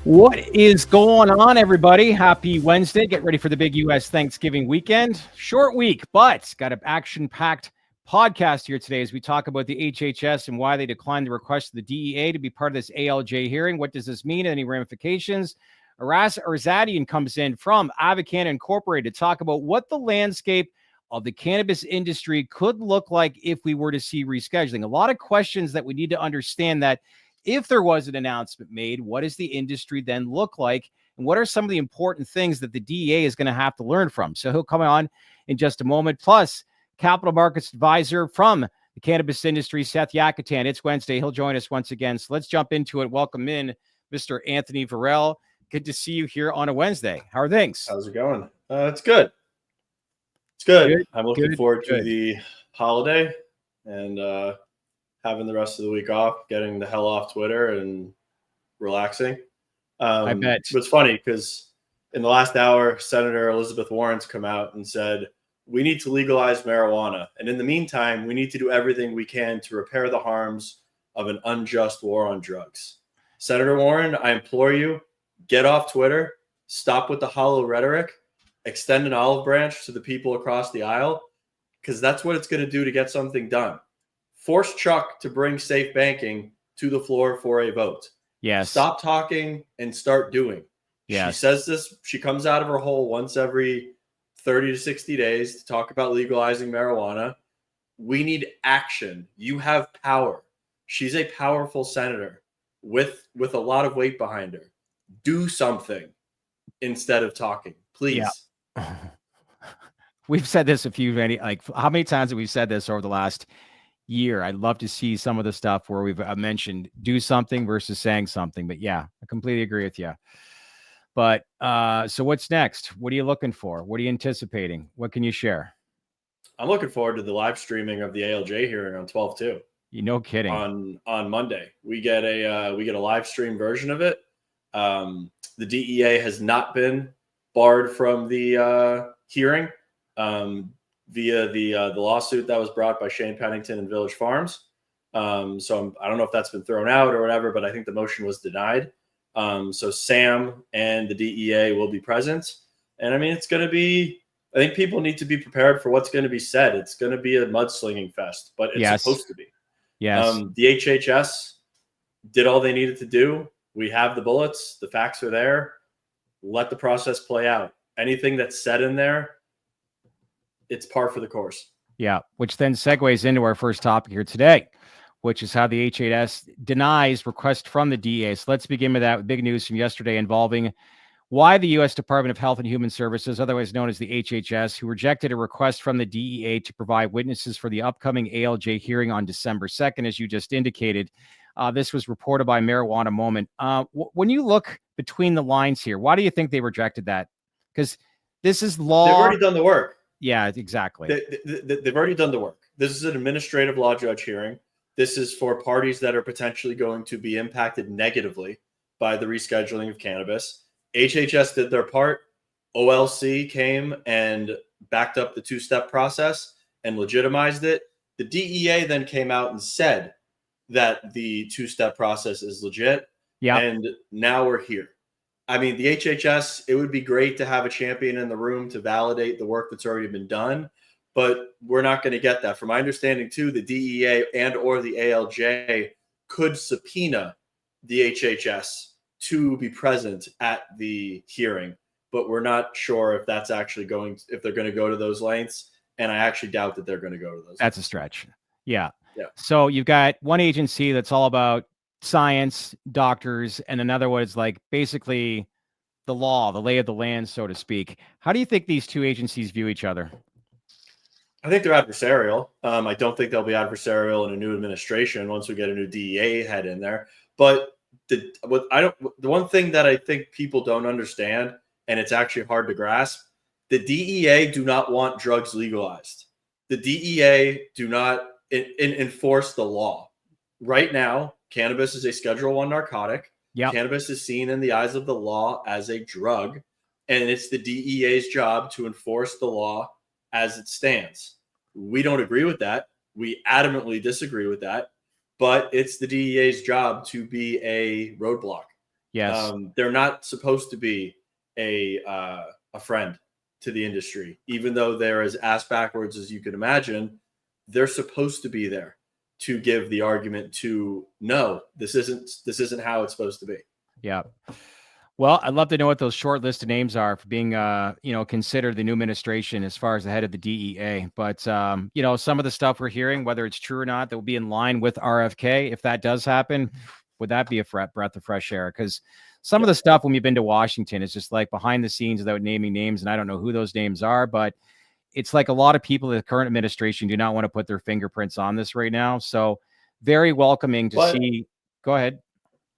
What is going on, everybody? Happy Wednesday. Get ready for the big U.S. Thanksgiving weekend. Short week, but got an action-packed podcast here today as we talk about the HHS and why they declined the request of the DEA to be part of this ALJ hearing. What does this mean? Any ramifications? Aras Arzadian comes in from Avicanna Inc. to talk about what the landscape of the cannabis industry could look like if we were to see rescheduling. A lot of questions that we need to understand that if there was an announcement made, what does the industry then look like? And what are some of the important things that the DEA is going to have to learn from? So he'll come on in just a moment. Plus, capital markets advisor from the cannabis industry, Seth Yakutan. It's Wednesday. He'll join us once again. So let's jump into it. Welcome in, Mr. Anthony Varell. Good to see you here on a Wednesday. How are things? How's it going? It's good. It's good. I'm looking forward to the holiday and having the rest of the week off, getting the hell off Twitter and relaxing. I bet. It's funny because in the last hour, Senator Elizabeth Warren's come out and said, we need to legalize marijuana. And in the meantime, we need to do everything we can to repair the harms of an unjust war on drugs. Senator Warren, I implore you, get off Twitter, stop with the hollow rhetoric, extend an olive branch to the people across the aisle, because that's what it's going to do to get something done. Force Chuck to bring safe banking to the floor for a vote. Yes. Stop talking and start doing. Yes. She says this, she comes out of her hole once every 30 to 60 days to talk about legalizing marijuana. We need action. You have power. She's a powerful senator with a lot of weight behind her. Do something instead of talking, please. Yeah. We've said this how many times have we said this over the last year? I'd love to see some of the stuff where we've mentioned do something versus saying something. But yeah, I completely agree with you. But so what's next? What are you looking for? What are you anticipating? What can you share? I'm looking forward to the live streaming of the ALJ hearing on 12/2. You no kidding. On Monday, we get a live stream version of it. The DEA has not been barred from the hearing via the lawsuit that was brought by Shane Pennington and Village Farms. So I don't know if that's been thrown out or whatever, but I think the motion was denied. So Sam and the DEA will be present. And I mean, it's going to be, I think people need to be prepared for what's going to be said. It's going to be a mudslinging fest, but it's supposed to be. Yes. The HHS did all they needed to do. We have the bullets. The facts are there. Let the process play out. Anything that's said in there, it's par for the course. Yeah, which then segues into our first topic here today, which is how the HHS denies request from the DEA. So let's begin with that with big news from yesterday involving why the U.S. Department of Health and Human Services, otherwise known as the HHS, who rejected a request from the DEA to provide witnesses for the upcoming ALJ hearing on December 2nd, as you just indicated. This was reported by Marijuana Moment. When you look between the lines here, why do you think they rejected that? Because this is law. They've already done the work. Yeah, exactly. They've already done the work. This is an administrative law judge hearing. This is for parties that are potentially going to be impacted negatively by the rescheduling of cannabis. HHS did their part. OLC came and backed up the two-step process and legitimized it. The DEA then came out and said that the two-step process is legit. Yeah. And now we're here. I mean, the HHS, it would be great to have a champion in the room to validate the work that's already been done, but we're not going to get that. From my understanding, too, the DEA and or the ALJ could subpoena the HHS to be present at the hearing, but we're not sure if that's actually if they're going to go to those lengths, and I actually doubt that they're going to go to those. That's a stretch. Yeah. Yeah. So you've got one agency that's all about science, doctors, and another one is like basically the law, the lay of the land, so to speak. How do you think these two agencies view each other? I think they're adversarial. I don't think they'll be adversarial in a new administration once we get a new DEA head in there. But the one thing that I think people don't understand, and it's actually hard to grasp, the DEA do not want drugs legalized. The DEA do not enforce the law. Right now, cannabis is a Schedule I narcotic. Yep. Cannabis is seen in the eyes of the law as a drug, and it's the DEA's job to enforce the law as it stands. We don't agree with that. We adamantly disagree with that, but it's the DEA's job to be a roadblock. Yes. They're not supposed to be a friend to the industry, even though they're as ass backwards as you could imagine. They're supposed to be there to give the argument to no, this isn't how it's supposed to be. Yeah. Well, I'd love to know what those short list of names are for being, considered the new administration as far as the head of the DEA. But, some of the stuff we're hearing, whether it's true or not, that will be in line with RFK. If that does happen, would that be a breath of fresh air? Because some of the stuff when we've been to Washington is just like behind the scenes without naming names. And I don't know who those names are, but it's like a lot of people in the current administration do not want to put their fingerprints on this right now. So very welcoming to see. Go ahead.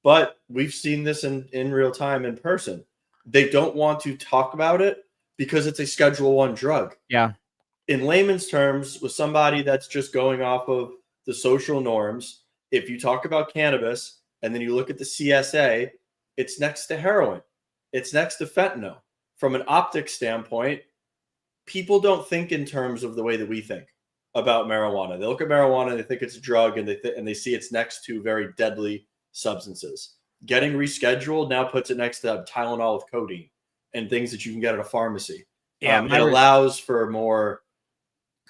But we've seen this in real time in person. They don't want to talk about it because it's a Schedule I drug. Yeah. In layman's terms, with somebody that's just going off of the social norms, if you talk about cannabis and then you look at the CSA, it's next to heroin. It's next to fentanyl. From an optics standpoint, people don't think in terms of the way that we think about marijuana. They look at marijuana and they think it's a drug, and they see it's next to very deadly substances. Getting rescheduled now puts it next to Tylenol with codeine and things that you can get at a pharmacy. Yeah, it allows for more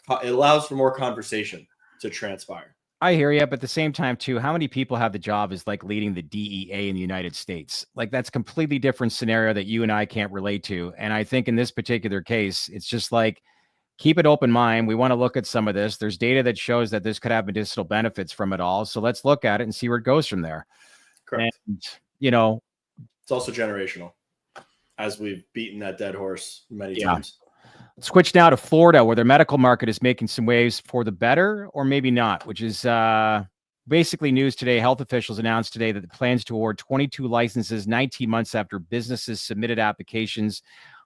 conversation to transpire. I hear you, but at the same time too, how many people have the job as like leading the DEA in the United States? Like that's completely different scenario that you and I can't relate to. And I think in this particular case, it's just like, keep an open mind. We want to look at some of this. There's data that shows that this could have medicinal benefits from it all. So let's look at it and see where it goes from there. Correct. And, it's also generational, as we've beaten that dead horse many times. Switch now to Florida, where their medical market is making some waves for the better, or maybe not, which is basically news today. Health officials announced today that the plans to award 22 licenses 19 months after businesses submitted applications,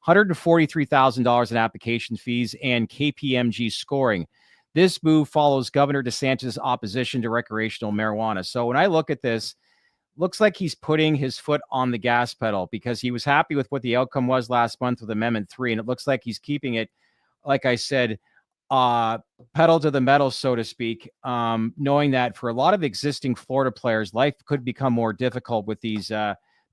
$143,000 in application fees, and KPMG scoring. This move follows Governor DeSantis' opposition to recreational marijuana. So when I look at this, looks like he's putting his foot on the gas pedal because he was happy with what the outcome was last month with Amendment 3. And it looks like he's keeping it, like I said, pedal to the metal, so to speak, knowing that for a lot of existing Florida players, life could become more difficult with these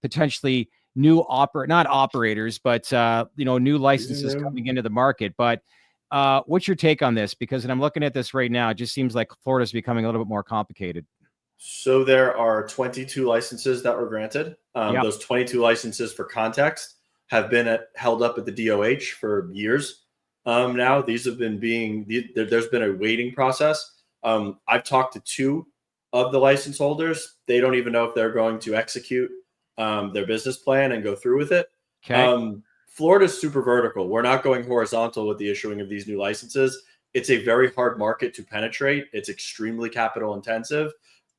potentially new not operators, but new licenses coming into the market. But what's your take on this? Because when I'm looking at this right now, it just seems like Florida's becoming a little bit more complicated. So there are 22 licenses that were granted. Those 22 licenses, for context, have been held up at the DOH for years. Now these have been there's been a waiting process. I've talked to two of the license holders. They don't even know if they're going to execute their business plan and go through with it. Okay. Florida's super vertical. We're not going horizontal with the issuing of these new licenses. It's a very hard market to penetrate. It's extremely capital intensive.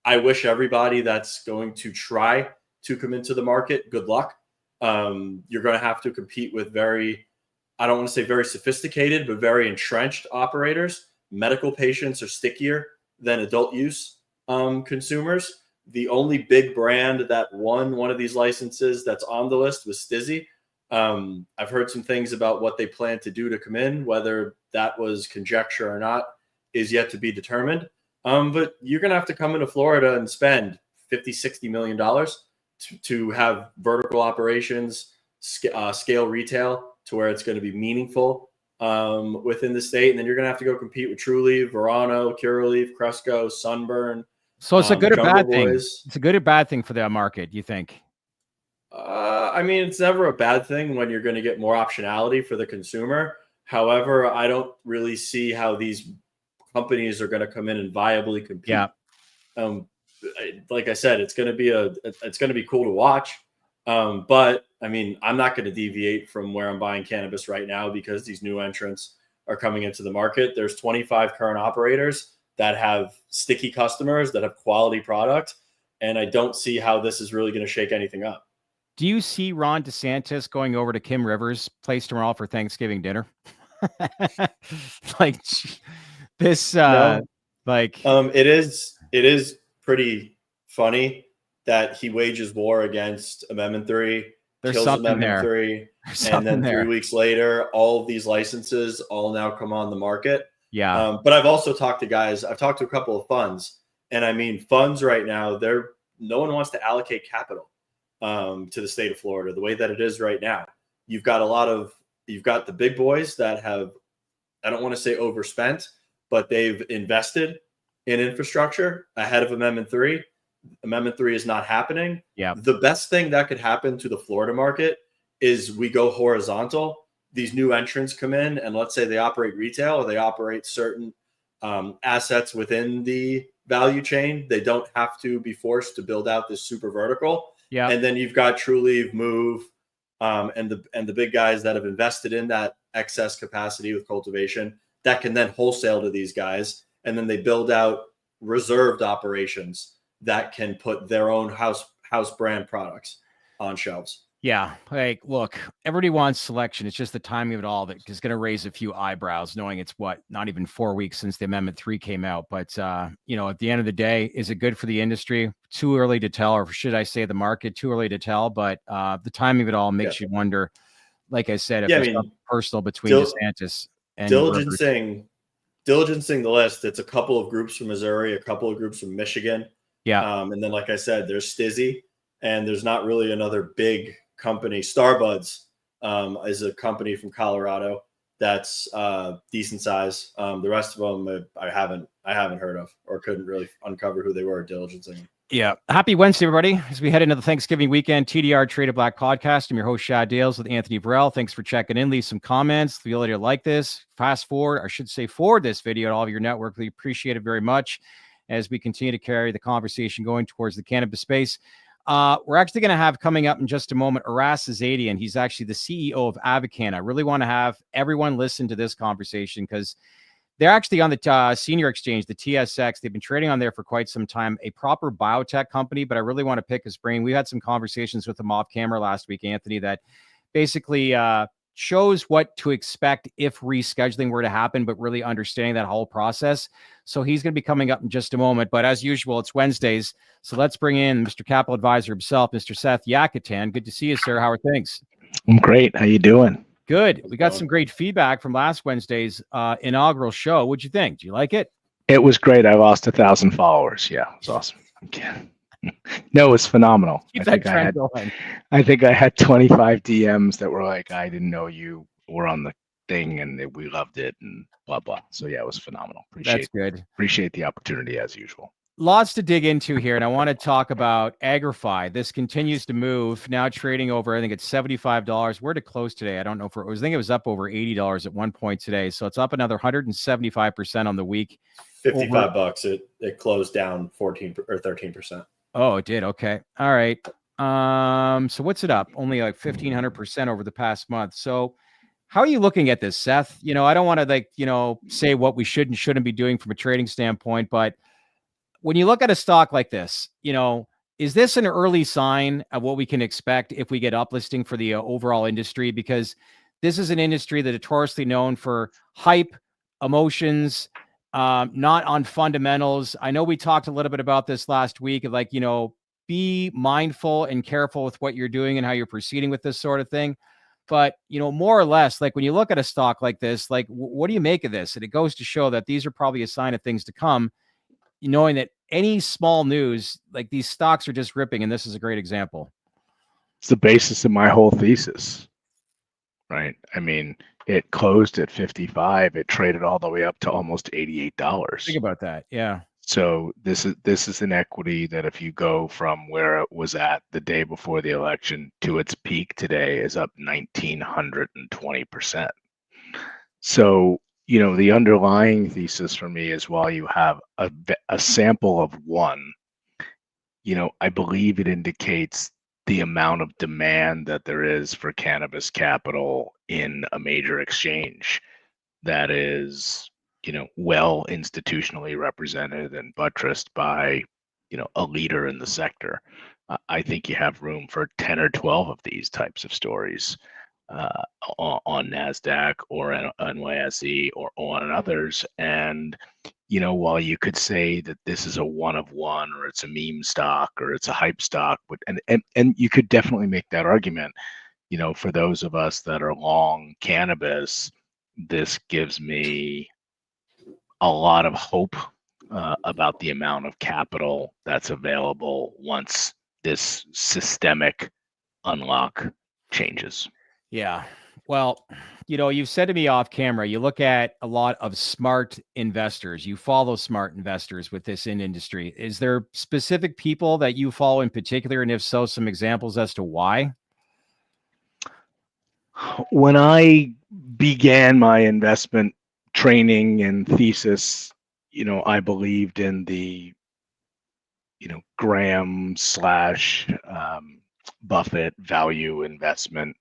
I wish everybody that's going to try to come into the market good luck. You're going to have to compete with I don't want to say very sophisticated, but very entrenched operators. Medical patients are stickier than adult use consumers. The only big brand that won one of these licenses that's on the list was Stizzy. I've heard some things about what they plan to do to come in. Whether that was conjecture or not is yet to be determined. But you're going to have to come into Florida and spend $50-60 million to have vertical operations, scale retail to where it's going to be meaningful within the state. And then you're going to have to go compete with Trulieve, Verano, Curaleaf, Cresco, Sunburn. So it's a good or bad thing. Boys. It's a good or bad thing for the market, you think? I mean, it's never a bad thing when you're going to get more optionality for the consumer. However, I don't really see how these companies are going to come in and viably compete. Yeah. Like I said, it's going to be cool to watch. But I mean, I'm not going to deviate from where I'm buying cannabis right now because these new entrants are coming into the market. There's 25 current operators that have sticky customers that have quality product. And I don't see how this is really going to shake anything up. Do you see Ron DeSantis going over to Kim Rivers' place tomorrow for Thanksgiving dinner? Like this, no. it is pretty funny that he wages war against Amendment 3, kills Amendment 3, and then 3 weeks later, all of these licenses all now come on the market. Yeah. But I've also talked to a couple of funds, and I mean, funds right now, no one wants to allocate capital to the state of Florida, the way that it is right now. You've got the big boys that have, I don't want to say overspent, but they've invested in infrastructure ahead of Amendment 3. Amendment 3 is not happening. Yeah. The best thing that could happen to the Florida market is we go horizontal. These new entrants come in, and let's say they operate retail or they operate certain assets within the value chain. They don't have to be forced to build out this super vertical. Yeah. And then you've got Trulieve, Move, and the big guys that have invested in that excess capacity with cultivation that can then wholesale to these guys. And then they build out reserved operations that can put their own house brand products on shelves. Yeah, like, look, everybody wants selection. It's just the timing of it all that is going to raise a few eyebrows, knowing it's not even 4 weeks since the Amendment 3 came out. But, at the end of the day, is it good for the industry? Too early to tell, or should I say the market? Too early to tell. But the timing of it all makes you wonder, like I said, if there's something personal between DeSantis and diligencing the list. It's a couple of groups from Missouri, a couple of groups from Michigan. Yeah. And then, like I said, there's Stizzy, and there's not really another big company. Starbuds is a company from Colorado that's decent size. The rest of them I haven't heard of, or couldn't really uncover who they were diligencing. Yeah. Happy Wednesday, everybody. As we head into the Thanksgiving weekend, TDR Traded Black podcast. I'm your host, Shad Dales, with Anthony Burrell. Thanks for checking in. Leave some comments. Feel that you like this. Forward this video to all of your network. We appreciate it very much as we continue to carry the conversation going towards the cannabis space. We're actually going to have coming up in just a moment Aras Azadian. He's actually the CEO of Avicanna. I really want to have everyone listen to this conversation because they're actually on the senior exchange, the TSX. They've been trading on there for quite some time, a proper biotech company, but I really want to pick his brain. We had some conversations with him off camera last week, Anthony, that basically shows what to expect if rescheduling were to happen, but really understanding that whole process. So he's going to be coming up in just a moment. But as usual, it's Wednesdays. So let's bring in Mr. Capital Advisor himself, Mr. Seth Yakutan. Good to see you, sir. How are things? I'm great. How you doing? Good. We got some great feedback from last Wednesday's inaugural show. What'd you think? Do you like it? It was great. I lost 1,000 followers. Yeah, it was awesome. Okay. No, it was phenomenal. Keep that trend going. I think I had 25 DMs that were like, I didn't know you were on the thing and we loved it and blah, blah. So yeah, it was phenomenal. That's good. Appreciate the opportunity as usual. Lots to dig into here, and I want to talk about Agrify. This continues to move, now trading over, I think it's $75. Where did it close today? I don't know. I think it was up over $80 at one point today. So it's up another 175% on the week. $55. It closed down 14 or 13%. Oh, it did. Okay. All right. So what's it up? Only like 1,500% over the past month. So how are you looking at this, Seth? I don't want to say what we should and shouldn't be doing from a trading standpoint, but when you look at a stock like this, is this an early sign of what we can expect if we get uplisting for the overall industry? Because this is an industry that is notoriously known for hype, emotions, not on fundamentals. I know we talked a little bit about this last week, be mindful and careful with what you're doing and how you're proceeding with this sort of thing. But, more or less, like when you look at a stock like this, like what do you make of this? And it goes to show that these are probably a sign of things to come, knowing that any small news, like these stocks are just ripping. And this is a great example. It's the basis of my whole thesis, right? I mean, it closed at 55. It traded all the way up to almost $88. Think about that. Yeah. So this is an equity that if you go from where it was at the day before the election to its peak today is up 1,920%. So, the underlying thesis for me is while you have a sample of one, I believe it indicates the amount of demand that there is for cannabis capital in a major exchange that is, well institutionally represented and buttressed by, a leader in the sector. I think you have room for 10 or 12 of these types of stories on NASDAQ or NYSE or on others. And, while you could say that this is a one of one, or it's a meme stock, or it's a hype stock, but and you could definitely make that argument, for those of us that are long cannabis, this gives me a lot of hope about the amount of capital that's available once this systemic unlock changes. Yeah. Well, you've said to me off camera, you look at a lot of smart investors. You follow smart investors with this industry. Is there specific people that you follow in particular? And if so, some examples as to why? When I began my investment training and thesis, I believed in the, Graham / Buffett value investment,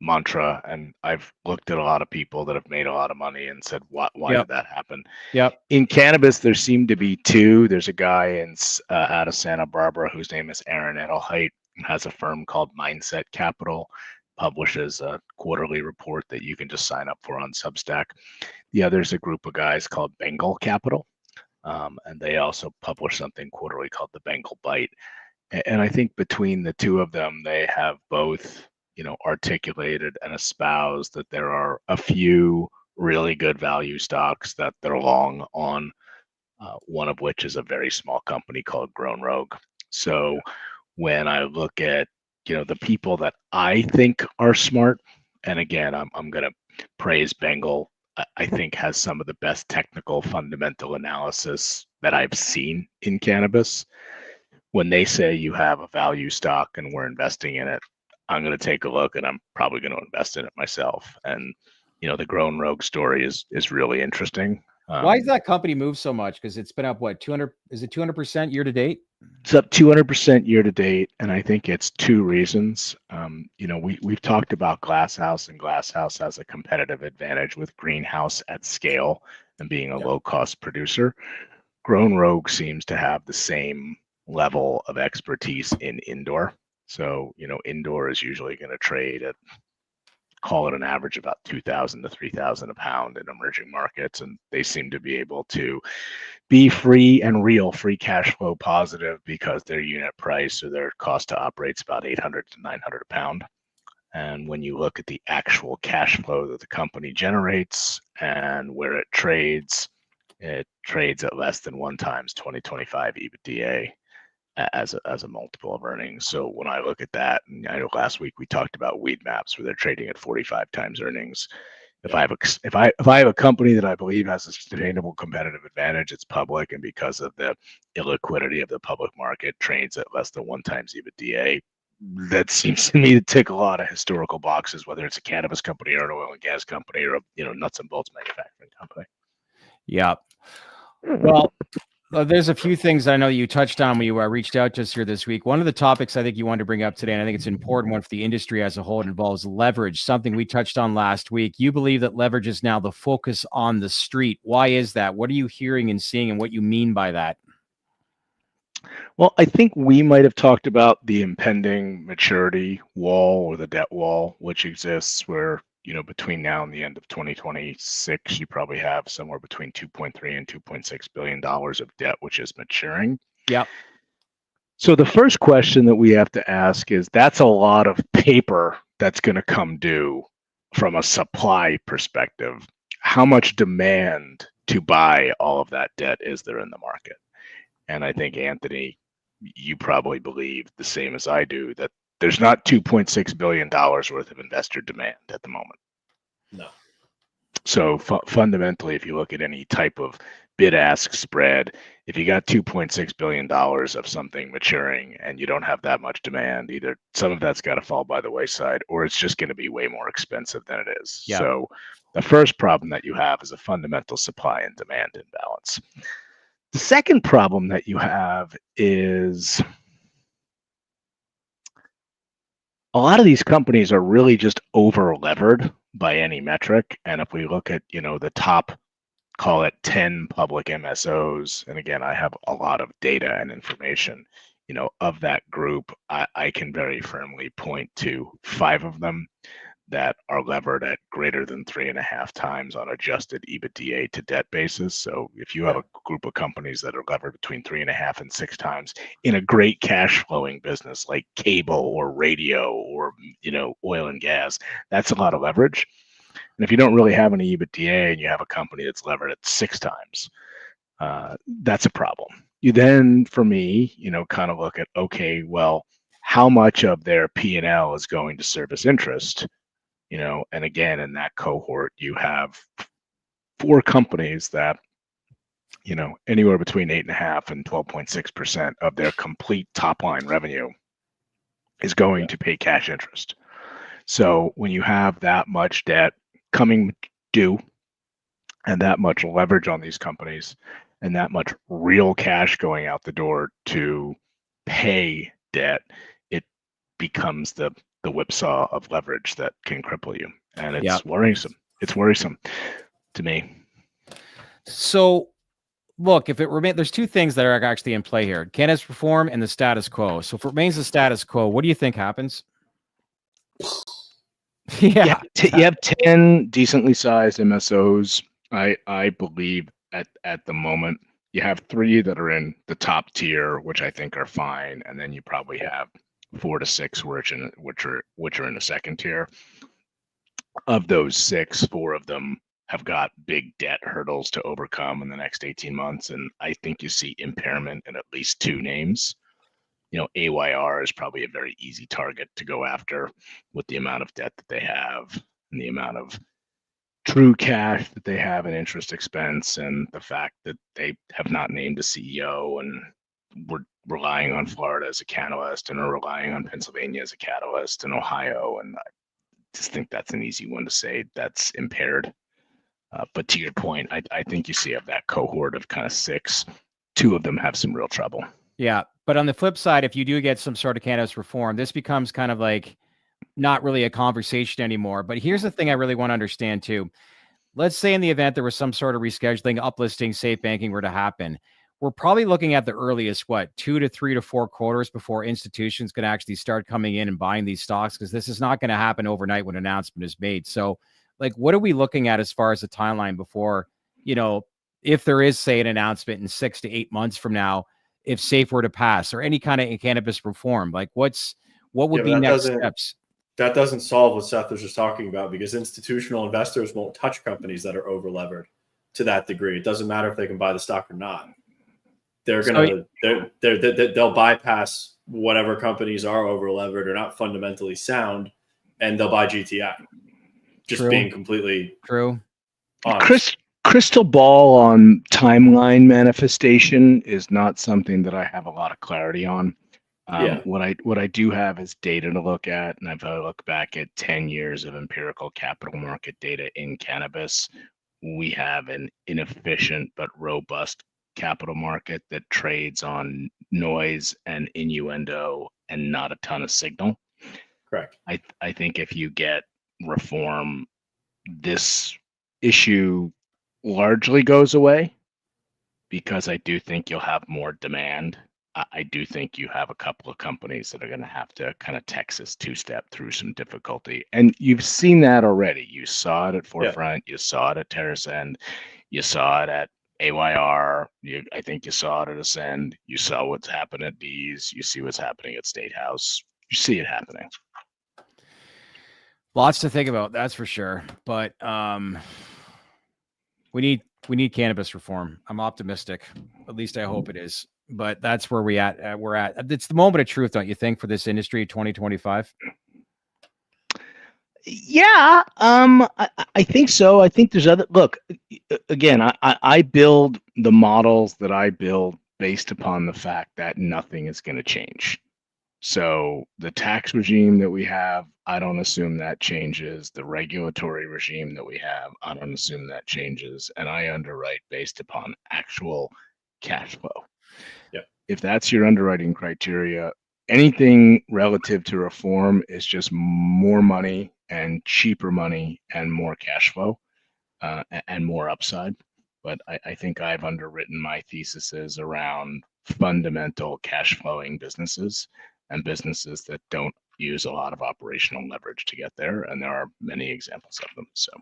mantra. And I've looked at a lot of people that have made a lot of money and said, why Yep. did that happen? Yep. In cannabis, there seem to be two. There's a guy out of Santa Barbara whose name is Aaron Edelheit, and has a firm called Mindset Capital, publishes a quarterly report that you can just sign up for on Substack. The other is a group of guys called Bengal Capital, and they also publish something quarterly called the Bengal Bite. And I think between the two of them, they have both, articulated and espoused that there are a few really good value stocks that they're long on, one of which is a very small company called Grown Rogue. So when I look at, the people that I think are smart, and again, I'm going to praise Bengal, I think has some of the best technical fundamental analysis that I've seen in cannabis. When they say you have a value stock and we're investing in it, I'm going to take a look, and I'm probably going to invest in it myself. And the Grown Rogue story is really interesting. Why does that company move so much? Because it's been up 200? Is it 200% year to date? It's up 200% year to date, and I think it's two reasons. We've talked about Glasshouse, and Glasshouse has a competitive advantage with greenhouse at scale and being a low-cost producer. Grown Rogue seems to have the same level of expertise in indoor. So, indoor is usually going to trade at, call it an average about $2,000 to $3,000 a pound in emerging markets, and they seem to be able to be free cash flow positive because their unit price or their cost to operate is about $800 to $900 a pound. And when you look at the actual cash flow that the company generates and where it trades at less than 1 times 2025 EBITDA as a multiple of earnings. So when I look at that, and I know last week we talked about Weed Maps where they're trading at 45 times earnings. If I have a company that I believe has a sustainable competitive advantage, it's public, and because of the illiquidity of the public market, trades at less than 1 times EBITDA. That seems to me to tick a lot of historical boxes, whether it's a cannabis company or an oil and gas company or a nuts and bolts manufacturing company. Yeah. Well, there's a few things I know you touched on when you reached out to us here this week. One of the topics I think you wanted to bring up today, and I think it's an important one for the industry as a whole, it involves leverage, something we touched on last week. You believe that leverage is now the focus on the street. Why is that? What are you hearing and seeing, and what you mean by that? Well, I think we might have talked about the impending maturity wall or the debt wall, which exists where, between now and the end of 2026, you probably have somewhere between $2.3 and $2.6 billion of debt, which is maturing. Yep. So the first question that we have to ask is, that's a lot of paper that's going to come due from a supply perspective. How much demand to buy all of that debt is there in the market? And I think, Anthony, you probably believe the same as I do, that there's not $2.6 billion worth of investor demand at the moment. No. So fundamentally, if you look at any type of bid-ask spread, if you got $2.6 billion of something maturing and you don't have that much demand, either some of that's got to fall by the wayside, or it's just going to be way more expensive than it is. Yeah. So the first problem that you have is a fundamental supply and demand imbalance. The second problem that you have is a lot of these companies are really just over levered by any metric. And if we look at, the top, call it 10 public MSOs, and again, I have a lot of data and information, of that group, I can very firmly point to 5 of them that are levered at greater than 3.5 times on adjusted EBITDA to debt basis. So if you have a group of companies that are levered between 3.5 and 6 times in a great cash flowing business like cable or radio or, oil and gas, that's a lot of leverage. And if you don't really have any EBITDA and you have a company that's levered at 6 times, that's a problem. You then, for me, kind of look at, okay, well, how much of their P&L is going to service interest? And again, in that cohort, you have 4 companies that, anywhere between 8.5% and 12.6% of their complete top line revenue is going to pay cash interest. So when you have that much debt coming due and that much leverage on these companies and that much real cash going out the door to pay debt, it becomes the whipsaw of leverage that can cripple you. And it's worrisome. It's worrisome to me. So look, if it remains, there's 2 things that are actually in play here: cannabis reform and the status quo. So if it remains the status quo, what do you think happens? You have 10 decently sized MSOs. I believe at the moment you have 3 that are in the top tier, which I think are fine, and then you probably have 4 to 6 which are in the second tier. Of those 6, 4 of them have got big debt hurdles to overcome in the next 18 months, and I think you see impairment in at least 2 names. AYR is probably a very easy target to go after with the amount of debt that they have and the amount of true cash that they have in interest expense, and the fact that they have not named a CEO and we're relying on Florida as a catalyst and are relying on Pennsylvania as a catalyst and Ohio. And I just think that's an easy one to say that's impaired. But to your point, I think you see of that cohort of kind of 6, 2 of them have some real trouble. Yeah. But on the flip side, if you do get some sort of cannabis reform, this becomes kind of like not really a conversation anymore. But here's the thing I really want to understand too. Let's say in the event there was some sort of rescheduling, uplisting, safe banking were to happen, we're probably looking at the earliest, 2 to 3 to 4 quarters before institutions can actually start coming in and buying these stocks, because this is not going to happen overnight when an announcement is made. So like, what are we looking at as far as the timeline before, if there is, say, an announcement in 6 to 8 months from now, if SAFE were to pass or any kind of cannabis reform, like what would be next steps? That doesn't solve what Seth was just talking about, because institutional investors won't touch companies that are over-levered to that degree. It doesn't matter if they can buy the stock or not. They'll bypass whatever companies are over-levered or not fundamentally sound, and they'll buy GTI. Just being completely true. Crystal ball on timeline manifestation is not something that I have a lot of clarity on. What I do have is data to look at, and if I look back at 10 years of empirical capital market data in cannabis, we have an inefficient but robust capital market that trades on noise and innuendo and not a ton of signal. Correct. I think if you get reform, this issue largely goes away, because I do think you'll have more demand. I do think you have a couple of companies that are going to have to kind of Texas 2-step through some difficulty. And you've seen that already. You saw it at Forefront. You saw it at Terrace End. You saw it at AYR. I think you saw it at Ascend. You saw what's happened at Bees. You see what's happening at State House. You see it happening. Lots to think about, that's for sure. But we need cannabis reform. I'm optimistic. At least I hope it is. But that's where we're at. It's the moment of truth, don't you think, for this industry, 2025? Yeah, I think so. I think there's other. Look, again, I build the models that I build based upon the fact that nothing is going to change. So the tax regime that we have, I don't assume that changes. The regulatory regime that we have, I don't assume that changes. And I underwrite based upon actual cash flow. Yeah. If that's your underwriting criteria, anything relative to reform is just more money and cheaper money and more cash flow and more upside. But I think I've underwritten my theses around fundamental cash flowing businesses and businesses that don't use a lot of operational leverage to get there. And there are many examples of them. So,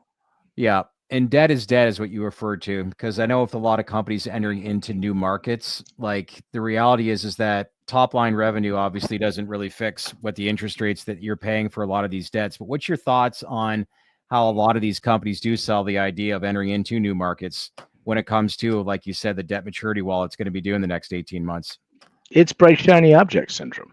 yeah. And debt is dead is what you referred to, because I know with a lot of companies entering into new markets, like the reality is that top line revenue obviously doesn't really fix what the interest rates that you're paying for a lot of these debts. But what's your thoughts on how a lot of these companies do sell the idea of entering into new markets when it comes to, like you said, the debt maturity wall it's going to be due in the next 18 months. It's bright, shiny object syndrome.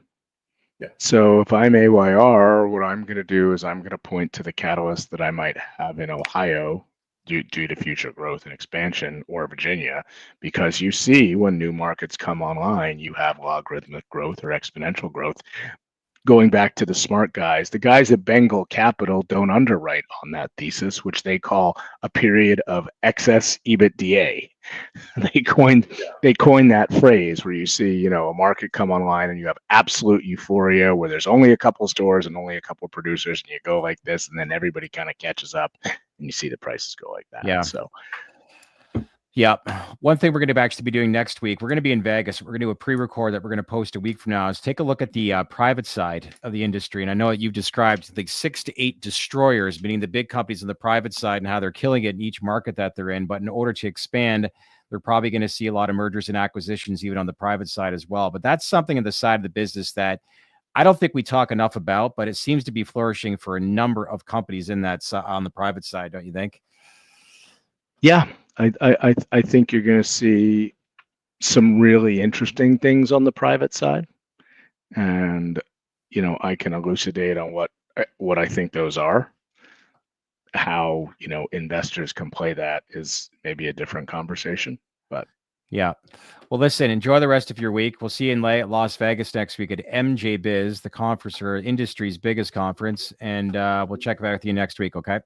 Yeah. So if I'm AYR, what I'm going to do is I'm going to point to the catalyst that I might have in Ohio due to future growth and expansion, or Virginia, because you see when new markets come online, you have logarithmic growth or exponential growth. Going back to the smart guys, the guys at Bengal Capital don't underwrite on that thesis, which they call a period of excess EBITDA. They coined that phrase where you see, a market come online and you have absolute euphoria where there's only a couple stores and only a couple producers, and you go like this, and then everybody kind of catches up, and you see the prices go like that. Yeah. So. Yep. One thing we're going to actually be doing next week, we're going to be in Vegas. We're going to do a pre-record that we're going to post a week from now, is take a look at the private side of the industry. And I know that you've described like 6 to 8 destroyers, meaning the big companies on the private side and how they're killing it in each market that they're in. But in order to expand, they're probably going to see a lot of mergers and acquisitions, even on the private side as well. But that's something in the side of the business that I don't think we talk enough about, but it seems to be flourishing for a number of companies in that on the private side, don't you think? Yeah, I think you're going to see some really interesting things on the private side, and I can elucidate on what I think those are. How investors can play that is maybe a different conversation, but yeah. Well, listen, enjoy the rest of your week. We'll see you in Las Vegas next week at MJ Biz, the conference, or industry's biggest conference, and we'll check back with you next week. Okay.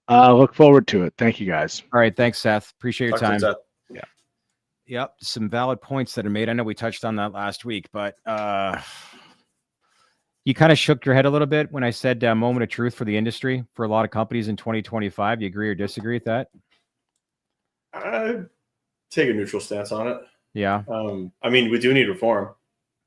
Look forward to it. Thank you, guys. All right. Thanks, Seth. Appreciate your time. Yeah. Yep. Some valid points that are made. I know we touched on that last week, but you kind of shook your head a little bit when I said moment of truth for the industry for a lot of companies in 2025. You agree or disagree with that? I take a neutral stance on it. Yeah. I mean, we do need reform,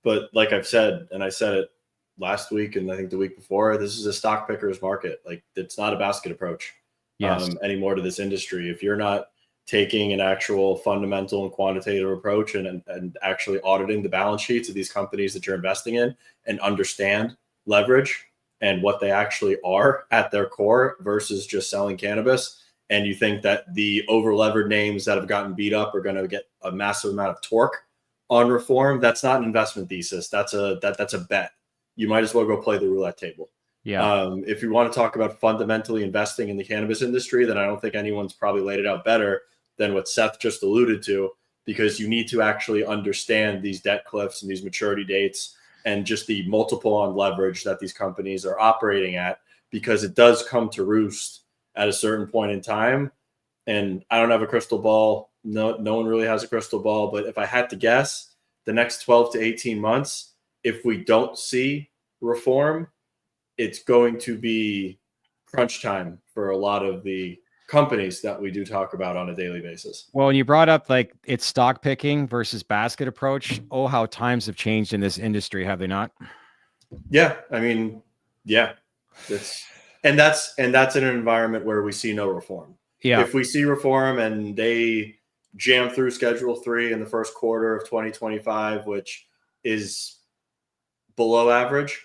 but like I've said, and I said it last week and I think the week before, this is a stock picker's market. Like, it's not a basket approach. Yes. Anymore to this industry. If you're not taking an actual fundamental and quantitative approach and actually auditing the balance sheets of these companies that you're investing in and understand leverage and what they actually are at their core versus just selling cannabis, and you think that the over-levered names that have gotten beat up are going to get a massive amount of torque on reform, that's not an investment thesis. That's a bet. You might as well go play the roulette table. Yeah. If you want to talk about fundamentally investing in the cannabis industry, then I don't think anyone's probably laid it out better than what Seth just alluded to, because you need to actually understand these debt cliffs and these maturity dates and just the multiple on leverage that these companies are operating at, because it does come to roost at a certain point in time. And I don't have a crystal ball. No one really has a crystal ball. But if I had to guess, the next 12 to 18 months, if we don't see reform, it's going to be crunch time for a lot of the companies that we do talk about on a daily basis. Well, you brought up like it's stock picking versus basket approach. Oh, how times have changed in this industry, have they not? Yeah. I mean, yeah. That's in an environment where we see no reform. Yeah. If we see reform and they jam through Schedule 3 in the first quarter of 2025, which is below average,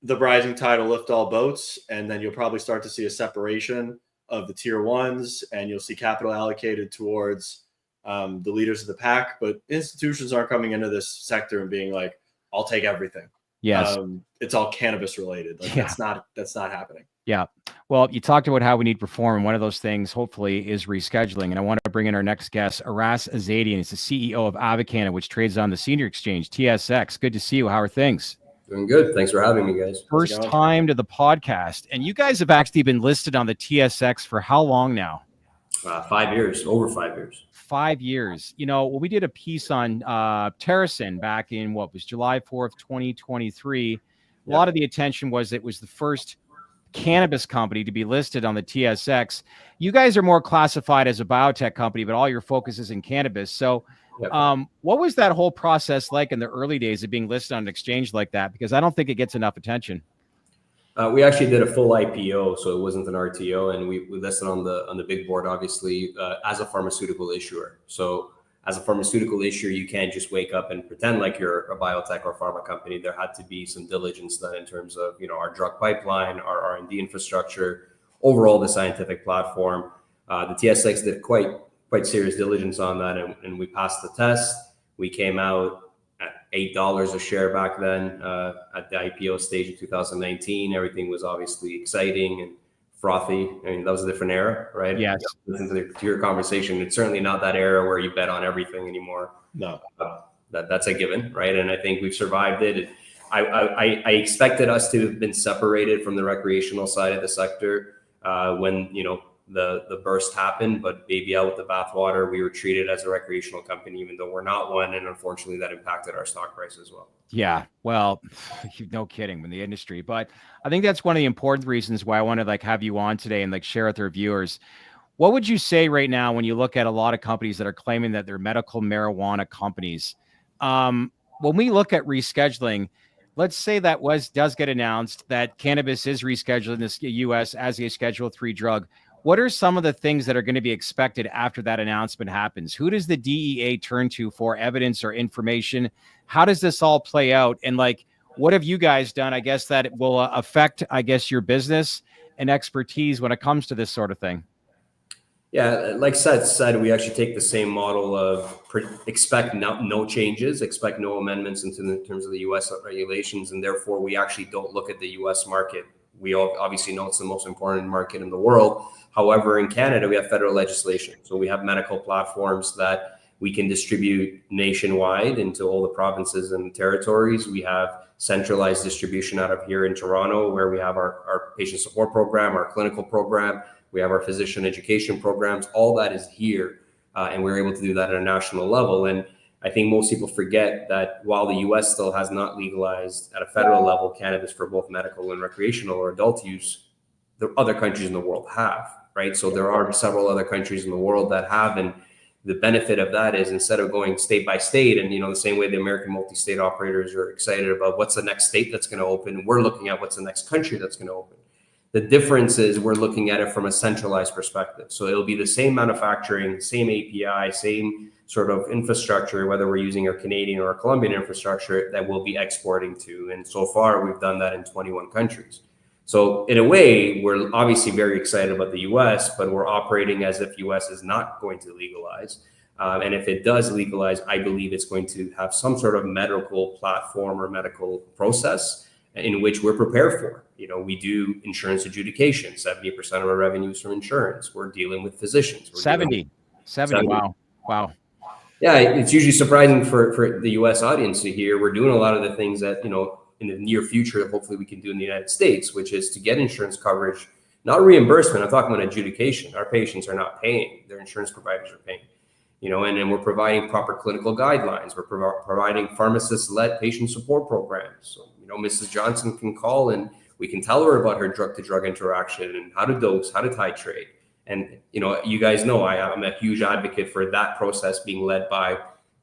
the rising tide will lift all boats, and then you'll probably start to see a separation of the tier ones, and you'll see capital allocated towards the leaders of the pack. But institutions aren't coming into this sector and being like, I'll take everything. Yes. It's all cannabis related. Like, Yeah. that's not happening. Yeah. Well, you talked about how we need reform, and one of those things, hopefully, is rescheduling. And I want to bring in our next guest, Aras Azadian. He's the CEO of Avicanna, which trades on the senior exchange, TSX. Good to see you. How are things? Doing good. Thanks for having me, guys. First time to the podcast. And you guys have actually been listed on the TSX for how long now? 5 years, over 5 years. 5 years. We did a piece on Terracin back in what was July 4th, 2023. A lot of the attention was it was the first cannabis company to be listed on the TSX. You guys are more classified as a biotech company, but all your focus is in cannabis. So what was that whole process like in the early days of being listed on an exchange like that? Because I don't think it gets enough attention. We actually did a full IPO, so it wasn't an RTO, and we listed on the big board, obviously, as a pharmaceutical issuer. So as a pharmaceutical issuer, you can't just wake up and pretend like you're a biotech or pharma company. There had to be some diligence done in terms of our drug pipeline, our R&D infrastructure, overall the scientific platform. The TSX did quite quite serious diligence on that, and we passed the test. We came out at $8 a share back then at the IPO stage in 2019. Everything was obviously exciting and frothy. I mean, that was a different era, right? Yes. Listen to your conversation. It's certainly not that era where you bet on everything anymore. No. That's a given, right? And I think we've survived it. I expected us to have been separated from the recreational side of the sector when, you know, the burst happened, but baby out with the bathwater, we were treated as a recreational company, even though we're not one. And unfortunately that impacted our stock price as well. Yeah, well, no kidding, in the industry. But I think that's one of the important reasons why I want to like have you on today and like share with our viewers. What would you say right now when you look at a lot of companies that are claiming that they're medical marijuana companies? When we look at rescheduling, let's say that does get announced that cannabis is rescheduled in the U.S. as a Schedule III drug. What are some of the things that are going to be expected after that announcement happens? Who does the DEA turn to for evidence or information? How does this all play out? And like, what have you guys done, I guess, that it will affect, I guess, your business and expertise when it comes to this sort of thing? Yeah, like Seth said, we actually take the same model of expect no changes, expect no amendments in terms of the U.S. regulations, and therefore we actually don't look at the U.S. market. We all obviously know it's the most important market in the world. However, in Canada, we have federal legislation. So we have medical platforms that we can distribute nationwide into all the provinces and territories. We have centralized distribution out of here in Toronto, where we have our patient support program, our clinical program. We have our physician education programs. All that is here, and we're able to do that at a national level. And I think most people forget that while the U.S. still has not legalized at a federal level cannabis for both medical and recreational or adult use, the other countries in the world have, right? So there are several other countries in the world that have, and the benefit of that is instead of going state by state, and, you know, the same way the American multi-state operators are excited about what's the next state that's going to open, we're looking at what's the next country that's going to open. The difference is we're looking at it from a centralized perspective. So it'll be the same manufacturing, same API, same sort of infrastructure, whether we're using our Canadian or our Colombian infrastructure, that we'll be exporting to. And so far, we've done that in 21 countries. So in a way, we're obviously very excited about the US, but we're operating as if US is not going to legalize. And if it does legalize, I believe it's going to have some sort of medical platform or medical process in which we're prepared for. You know, we do insurance adjudication. 70% of our revenue is from insurance. We're dealing with physicians. 70. Wow. Yeah, it's usually surprising for the US audience to hear. We're doing a lot of the things that, you know, in the near future, hopefully we can do in the United States, which is to get insurance coverage, not reimbursement. I'm talking about adjudication. Our patients are not paying. Their insurance providers are paying. You know, and we're providing proper clinical guidelines. We're providing pharmacist-led patient support programs. So, you know, Mrs. Johnson can call and we can tell her about her drug-to-drug interaction and how to dose, how to titrate. And, you know, you guys know I'm a huge advocate for that process being led by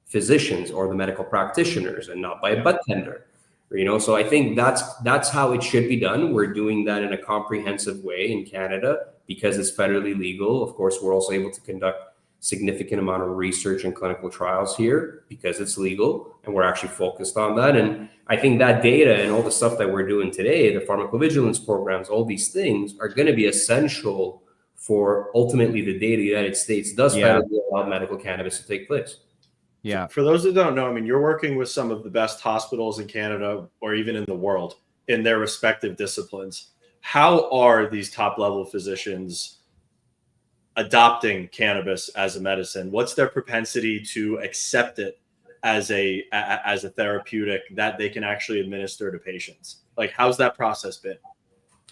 physicians or the medical practitioners and not by a bud tender. You know, so I think that's how it should be done. We're doing that in a comprehensive way in Canada because it's federally legal. Of course, we're also able to conduct significant amount of research and clinical trials here because it's legal, and we're actually focused on that. And I think that data and all the stuff that we're doing today, the pharmacovigilance programs, all these things are going to be essential for ultimately the day the United States does federally allow medical cannabis to take place. Yeah. For those that don't know, I mean, you're working with some of the best hospitals in Canada or even in the world in their respective disciplines. How are these top-level physicians adopting cannabis as a medicine? What's their propensity to accept it as a therapeutic that they can actually administer to patients? Like, how's that process been?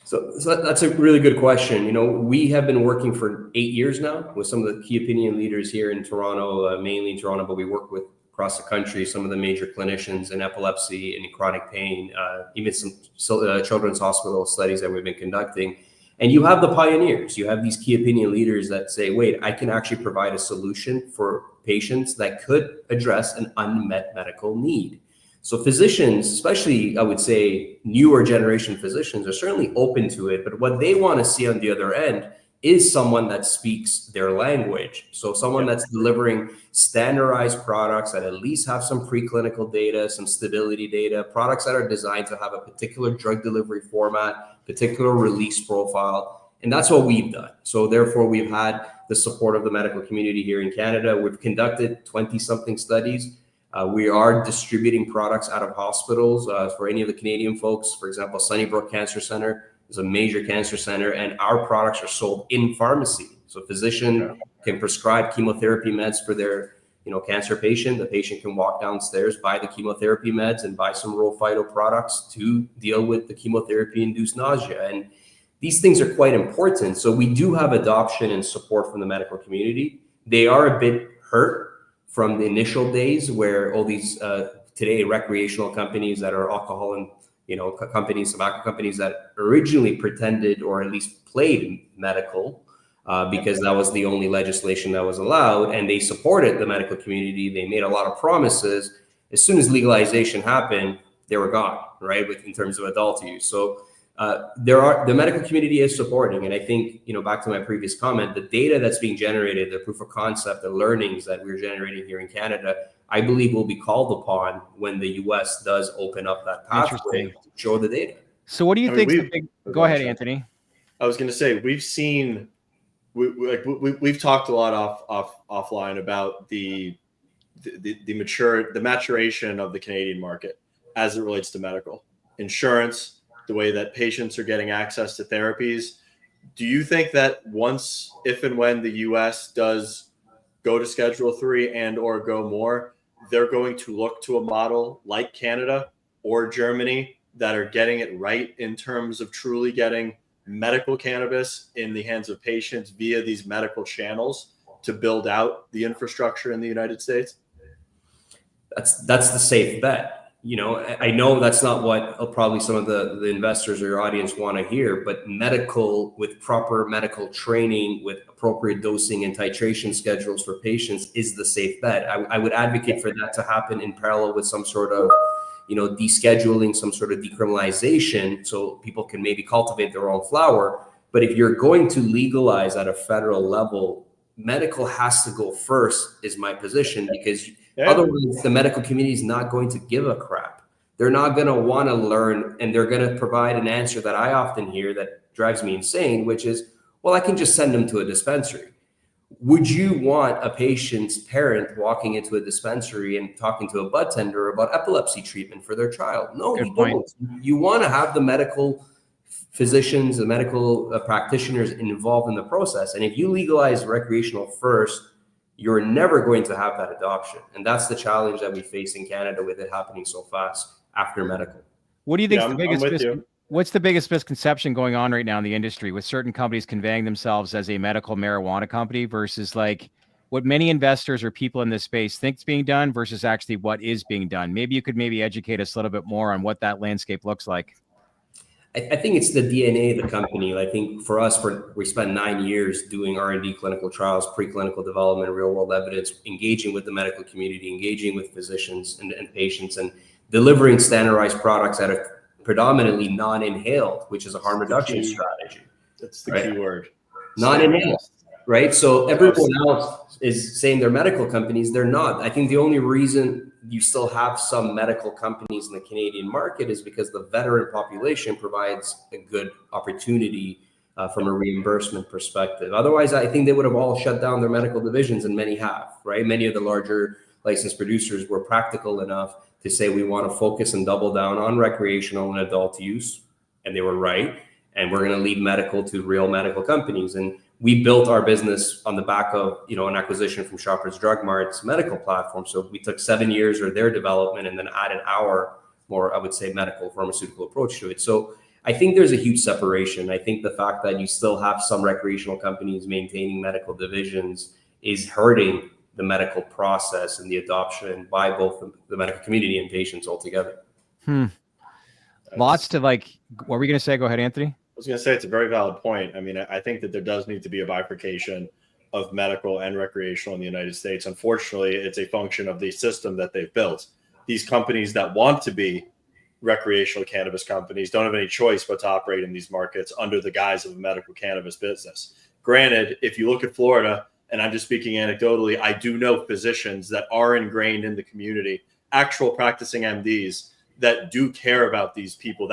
So that's a really good question. You know, we have been working for 8 years now with some of the key opinion leaders here in Toronto, mainly in Toronto, but we work with across the country, some of the major clinicians in epilepsy and in chronic pain, even some children's hospital studies that we've been conducting. And you have the pioneers, you have these key opinion leaders that say, wait, I can actually provide a solution for patients that could address an unmet medical need. So physicians, especially I would say newer generation physicians, are certainly open to it, but what they want to see on the other end is someone that speaks their language. So someone that's delivering standardized products that at least have some preclinical data, some stability data, products that are designed to have a particular drug delivery format, particular release profile. And that's what we've done. So therefore, we've had the support of the medical community here in Canada. We've conducted 20-something studies. We are distributing products out of hospitals for any of the Canadian folks. For example, Sunnybrook Cancer Center is a major cancer center, and our products are sold in pharmacy. So a physician can prescribe chemotherapy meds for their cancer patient. The patient can walk downstairs, buy the chemotherapy meds, and buy some raw phyto products to deal with the chemotherapy-induced nausea. And these things are quite important. So we do have adoption and support from the medical community. They are a bit hurt from the initial days where all these today recreational companies that are alcohol and companies, tobacco companies that originally pretended or at least played medical because that was the only legislation that was allowed, and they supported the medical community. They made a lot of promises. As soon as legalization happened, they were gone, right? In terms of adult use. So the medical community is supporting, and I think back to my previous comment, the data that's being generated, the proof of concept, the learnings that we're generating here in Canada, I believe will be called upon when the U.S. does open up that pathway to show the data. So what do you think? Go ahead, Anthony. I was going to say we've talked a lot offline about the maturation of the Canadian market as it relates to medical insurance, the way that patients are getting access to therapies. Do you think that once, if and when the U.S. does go to Schedule 3 and or go more, they're going to look to a model like Canada or Germany that are getting it right in terms of truly getting medical cannabis in the hands of patients via these medical channels to build out the infrastructure in the United States? That's the safe bet. I know that's not what probably some of the investors or your audience want to hear, but medical with proper medical training, with appropriate dosing and titration schedules for patients is the safe bet. I would advocate for that to happen in parallel with some sort of descheduling, some sort of decriminalization, so people can maybe cultivate their own flower. But if you're going to legalize at a federal level, medical has to go first, is my position, because otherwise the medical community is not going to give a crap. They're not going to want to learn, and they're going to provide an answer that I often hear that drives me insane, which is, well, I can just send them to a dispensary. Would you want a patient's parent walking into a dispensary and talking to a bud tender about epilepsy treatment for their child? No, you don't. You want to have the medical physicians, the medical practitioners involved in the process. And if you legalize recreational first, you're never going to have that adoption. And that's the challenge that we face in Canada with it happening so fast after medical. What do you think what's the biggest misconception going on right now in the industry with certain companies conveying themselves as a medical marijuana company versus like what many investors or people in this space think is being done versus actually what is being done? Maybe you could educate us a little bit more on what that landscape looks like. I think it's the DNA of the company. I think for us, we spent 9 years doing R&D clinical trials, preclinical development, real world evidence, engaging with the medical community, engaging with physicians and patients, and delivering standardized products that are predominantly non-inhaled, which is a harm reduction strategy. That's the key word. Non-inhaled, right? So everyone else is saying they're medical companies. They're not. I think the only reason you still have some medical companies in the Canadian market is because the veteran population provides a good opportunity from a reimbursement perspective. Otherwise, I think they would have all shut down their medical divisions, and many have, right? Many of the larger licensed producers were practical enough to say we want to focus and double down on recreational and adult use, and they were right. And we're going to leave medical to real medical companies. And we built our business on the back of an acquisition from Shoppers Drug Mart's medical platform. So we took 7 years of their development and then added our more, I would say, medical pharmaceutical approach to it. So I think there's a huge separation. I think the fact that you still have some recreational companies maintaining medical divisions is hurting the medical process and the adoption by both the medical community and patients altogether. Lots to what were we going to say? Go ahead, Anthony. I was going to say it's a very valid point. I mean, I think that there does need to be a bifurcation of medical and recreational in the United States. Unfortunately, it's a function of the system that they've built. These companies that want to be recreational cannabis companies don't have any choice but to operate in these markets under the guise of a medical cannabis business. Granted, if you look at Florida, and I'm just speaking anecdotally, I do know physicians that are ingrained in the community, actual practicing MDs that do care about these people,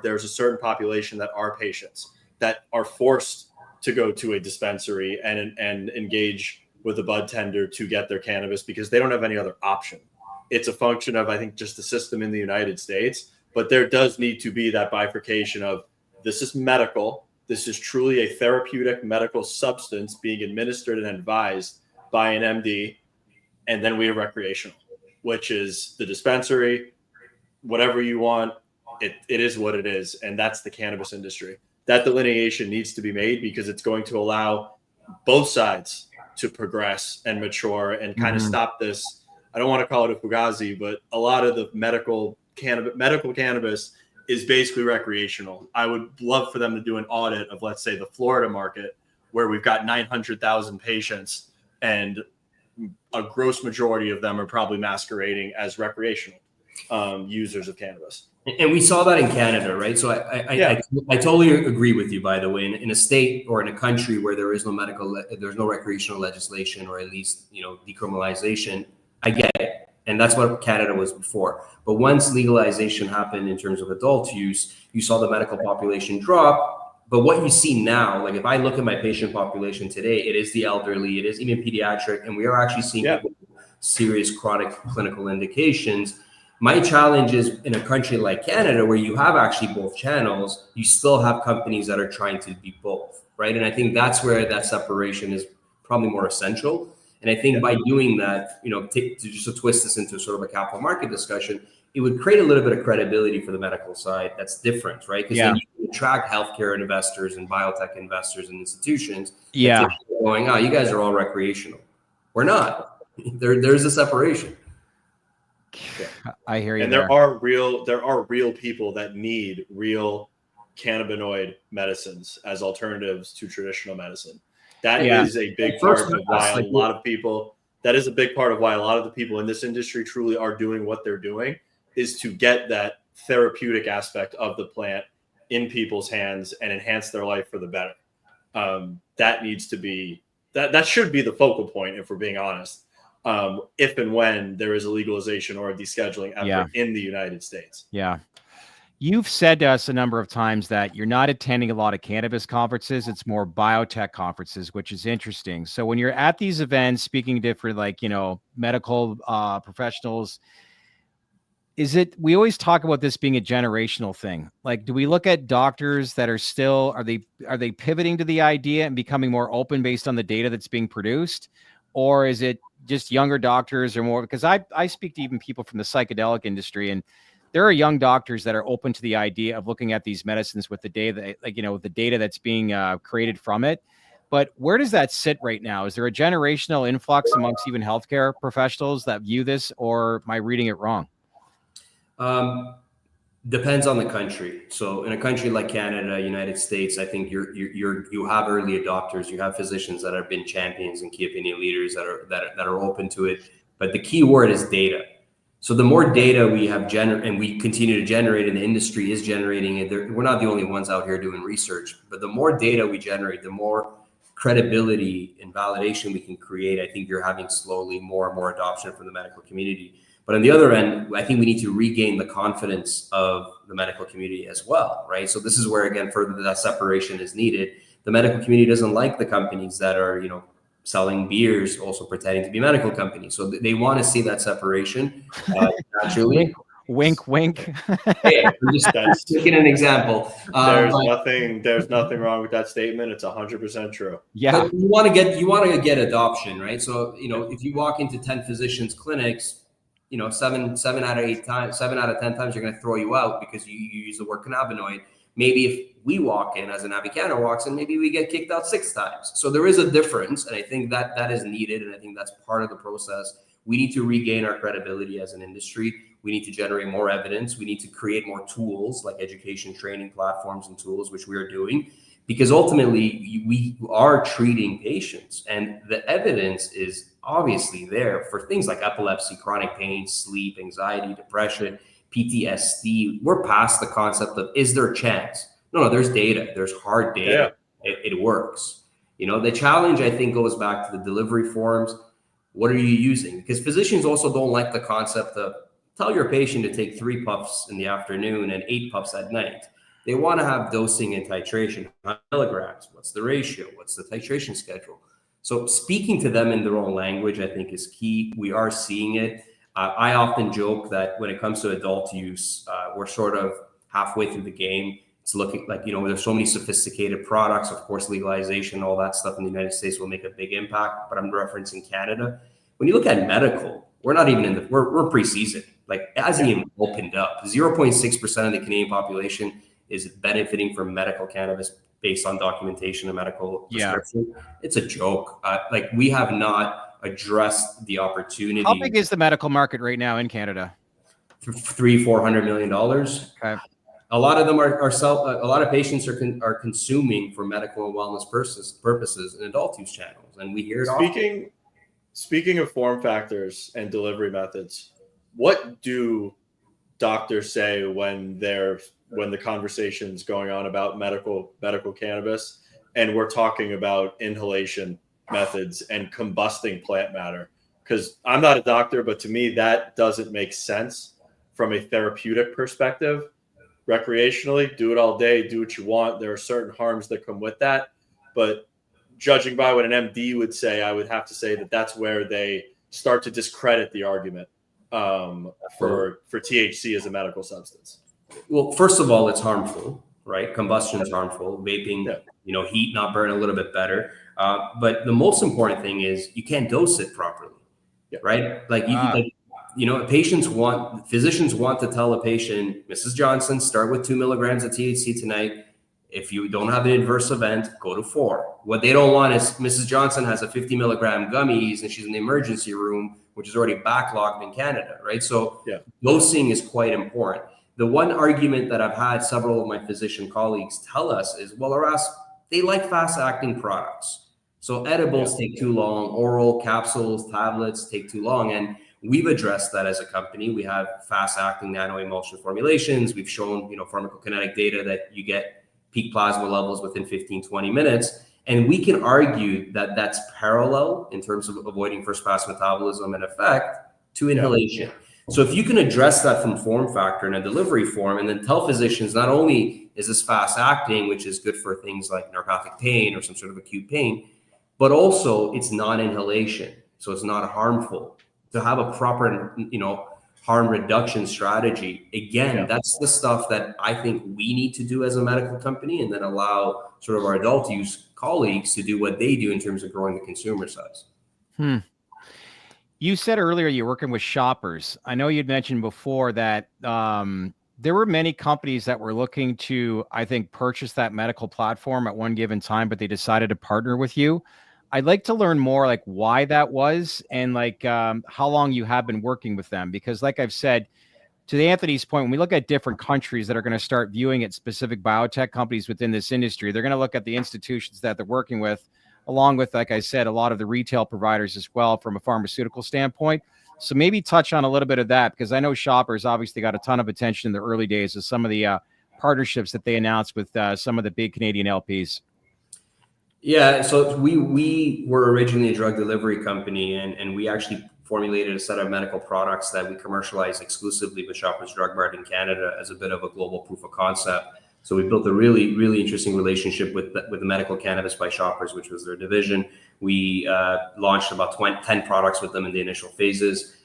there's a certain population that are patients, that are forced to go to a dispensary and engage with a bud tender to get their cannabis because they don't have any other option. It's a function of, I think, just the system in the United States. But there does need to be that bifurcation of this is medical. This is truly a therapeutic medical substance being administered and advised by an MD. And then we have recreational, which is the dispensary, whatever you want. It is what it is. And that's the cannabis industry. That delineation needs to be made because it's going to allow both sides to progress and mature and kind of stop this. I don't want to call it a fugazi, but a lot of the medical cannabis is basically recreational. I would love for them to do an audit of, let's say, the Florida market, where we've got 900,000 patients and a gross majority of them are probably masquerading as recreational users of cannabis. And we saw that in Canada, right? So I totally agree with you, by the way. In a state or in a country where there is no there's no recreational legislation, or at least, decriminalization, I get it. And that's what Canada was before. But once legalization happened in terms of adult use, you saw the medical population drop. But what you see now, like if I look at my patient population today, it is the elderly, it is even pediatric, and we are actually seeing serious chronic clinical indications. My challenge is in a country like Canada, where you have actually both channels, you still have companies that are trying to be both, right? And I think that's where that separation is probably more essential. And I think by doing that, to twist this into sort of a capital market discussion, it would create a little bit of credibility for the medical side that's different, right? Because then you can attract healthcare investors and biotech investors and institutions. Going, you guys are all recreational. We're not. There's a separation. I hear you. And there are real people that need real cannabinoid medicines as alternatives to traditional medicine. That is a big part of why a lot of people, that is a big part of why a lot of the people in this industry truly are doing what they're doing, is to get that therapeutic aspect of the plant in people's hands and enhance their life for the better. That needs to be, that should be the focal point, if we're being honest, if and when there is a legalization or a descheduling effort in the United States. Yeah. You've said to us a number of times that you're not attending a lot of cannabis conferences. It's more biotech conferences, which is interesting. So when you're at these events, speaking to different, medical professionals, we always talk about this being a generational thing. Like, do we look at doctors that are still, are they pivoting to the idea and becoming more open based on the data that's being produced? Or is it just younger doctors or more? Because I speak to even people from the psychedelic industry, and there are young doctors that are open to the idea of looking at these medicines with the data, the data that's being created from it. But where does that sit right now? Is there a generational influx amongst even healthcare professionals that view this, or am I reading it wrong? Depends on the country. So in a country like Canada, United States, I think you have early adopters, you have physicians that have been champions and key opinion leaders that are open to it. But the key word is data. So the more data we have and we continue to generate, and the industry is generating it, we're not the only ones out here doing research, but the more data we generate, the more credibility and validation we can create. I think you're having slowly more and more adoption from the medical community. But on the other end, I think we need to regain the confidence of the medical community as well, right? So this is where, again, further that separation is needed. The medical community doesn't like the companies that are, selling beers, also pretending to be medical companies. So they want to see that separation naturally. Wink, wink. Hey, I'm just taking an example. There's nothing wrong with that statement. It's 100% true. Yeah. But you want to get adoption, right? So, if you walk into 10 physicians' clinics, 7 out of 10 times, they're going to throw you out because you use the word cannabinoid. Maybe if we walk in, as an Avicanna walks in, maybe we get kicked out 6 times. So there is a difference. And I think that is needed. And I think that's part of the process. We need to regain our credibility as an industry. We need to generate more evidence. We need to create more tools like education, training platforms and tools, which we are doing, because ultimately we are treating patients, and the evidence is obviously there for things like epilepsy, chronic pain, sleep, anxiety, depression, PTSD. We're past the concept of, is there a chance? No, there's data. There's hard data. It works. The challenge, I think, goes back to the delivery forms. What are you using? Because physicians also don't like the concept of, tell your patient to take 3 puffs in the afternoon and 8 puffs at night. They want to have dosing and titration, how many milligrams, what's the ratio, what's the titration schedule. So speaking to them in their own language, I think, is key. We are seeing it. I often joke that when it comes to adult use, we're sort of halfway through the game. It's looking like, there's so many sophisticated products. Of course, legalization, all that stuff in the United States will make a big impact, but I'm referencing Canada. When you look at medical, we're not even we're pre-season. Like, it hasn't even opened up. 0.6% of the Canadian population is benefiting from medical cannabis based on documentation and medical prescription. It's a joke. Like, we have not addressed the opportunity. How big is the medical market right now in Canada? $300-400 million. Okay. A lot of them a lot of patients are consuming for medical and wellness purposes in adult use channels, and we hear it often. Speaking of form factors and delivery methods, what do doctors say when the conversation's going on about medical cannabis, and we're talking about inhalation methods and combusting plant matter? Because I'm not a doctor, but to me that doesn't make sense from a therapeutic perspective. Recreationally, do it all day, do what you want. There are certain harms that come with that, but judging by what an MD would say, I would have to say that that's where they start to discredit the argument for THC as a medical substance. Well, first of all, it's harmful, right? Combustion is harmful. Vaping, heat not burn a little bit better. But the most important thing is you can't dose it properly, right? Like, physicians want to tell a patient, Mrs. Johnson, start with 2 milligrams of THC tonight. If you don't have an adverse event, go to 4. What they don't want is Mrs. Johnson has a 50 milligram gummies and she's in the emergency room, which is already backlogged in Canada, right? So dosing is quite important. The one argument that I've had several of my physician colleagues tell us is, well, Aras, they like fast-acting products. So edibles take too long, oral capsules, tablets take too long. And we've addressed that as a company. We have fast-acting nano-emulsion formulations. We've shown, pharmacokinetic data that you get peak plasma levels within 15-20 minutes. And we can argue that that's parallel in terms of avoiding first-pass metabolism and effect to inhalation. So if you can address that from form factor in a delivery form, and then tell physicians not only is this fast-acting, which is good for things like neuropathic pain or some sort of acute pain, but also it's non-inhalation, so it's not harmful. To have a proper, harm reduction strategy. Again, that's the stuff that I think we need to do as a medical company, and then allow sort of our adult use colleagues to do what they do in terms of growing the consumer size. You said earlier you're working with shoppers. I know you'd mentioned before that there were many companies that were looking to, I think, purchase that medical platform at one given time, but they decided to partner with you. I'd like to learn more, like, why that was, and how long you have been working with them. Because like I've said, to Anthony's point, when we look at different countries that are going to start viewing at specific biotech companies within this industry, they're going to look at the institutions that they're working with, along with, like I said, a lot of the retail providers as well from a pharmaceutical standpoint. So maybe touch on a little bit of that, because I know Shoppers obviously got a ton of attention in the early days of some of the partnerships that they announced with some of the big Canadian LPs. Yeah, so we were originally a drug delivery company, and we actually formulated a set of medical products that we commercialized exclusively with Shoppers Drug Mart in Canada as a bit of a global proof of concept. So we built a really, really interesting relationship with the Medical Cannabis by Shoppers, which was their division. We launched about 10 products with them in the initial phases,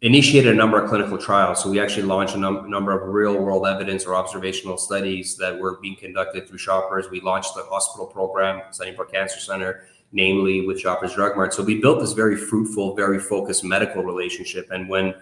initiated a number of clinical trials. So we actually launched a number of real world evidence or observational studies that were being conducted through Shoppers. We launched the hospital program, Sunnybrook Cancer Center, namely with Shoppers Drug Mart. So we built this very fruitful, very focused medical relationship. And when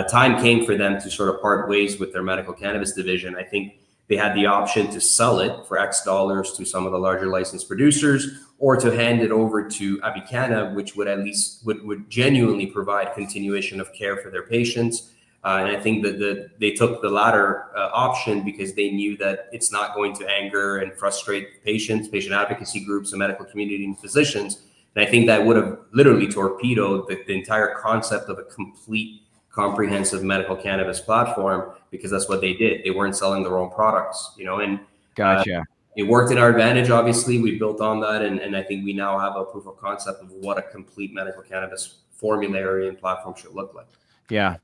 time came for them to sort of part ways with their medical cannabis division, I think they had the option to sell it for X dollars to some of the larger licensed producers, or to hand it over to Avicanna, which would at least would genuinely provide continuation of care for their patients. And I think that they took the latter option because they knew that it's not going to anger and frustrate patients, patient advocacy groups, the medical community, and physicians. And I think that would have literally torpedoed the entire concept of a complete, comprehensive medical cannabis platform, because that's what they did. They weren't selling their own products, and gotcha. It worked in our advantage. Obviously, we built on that, and I think we now have a proof of concept of what a complete medical cannabis formulary and platform should look like. Yeah,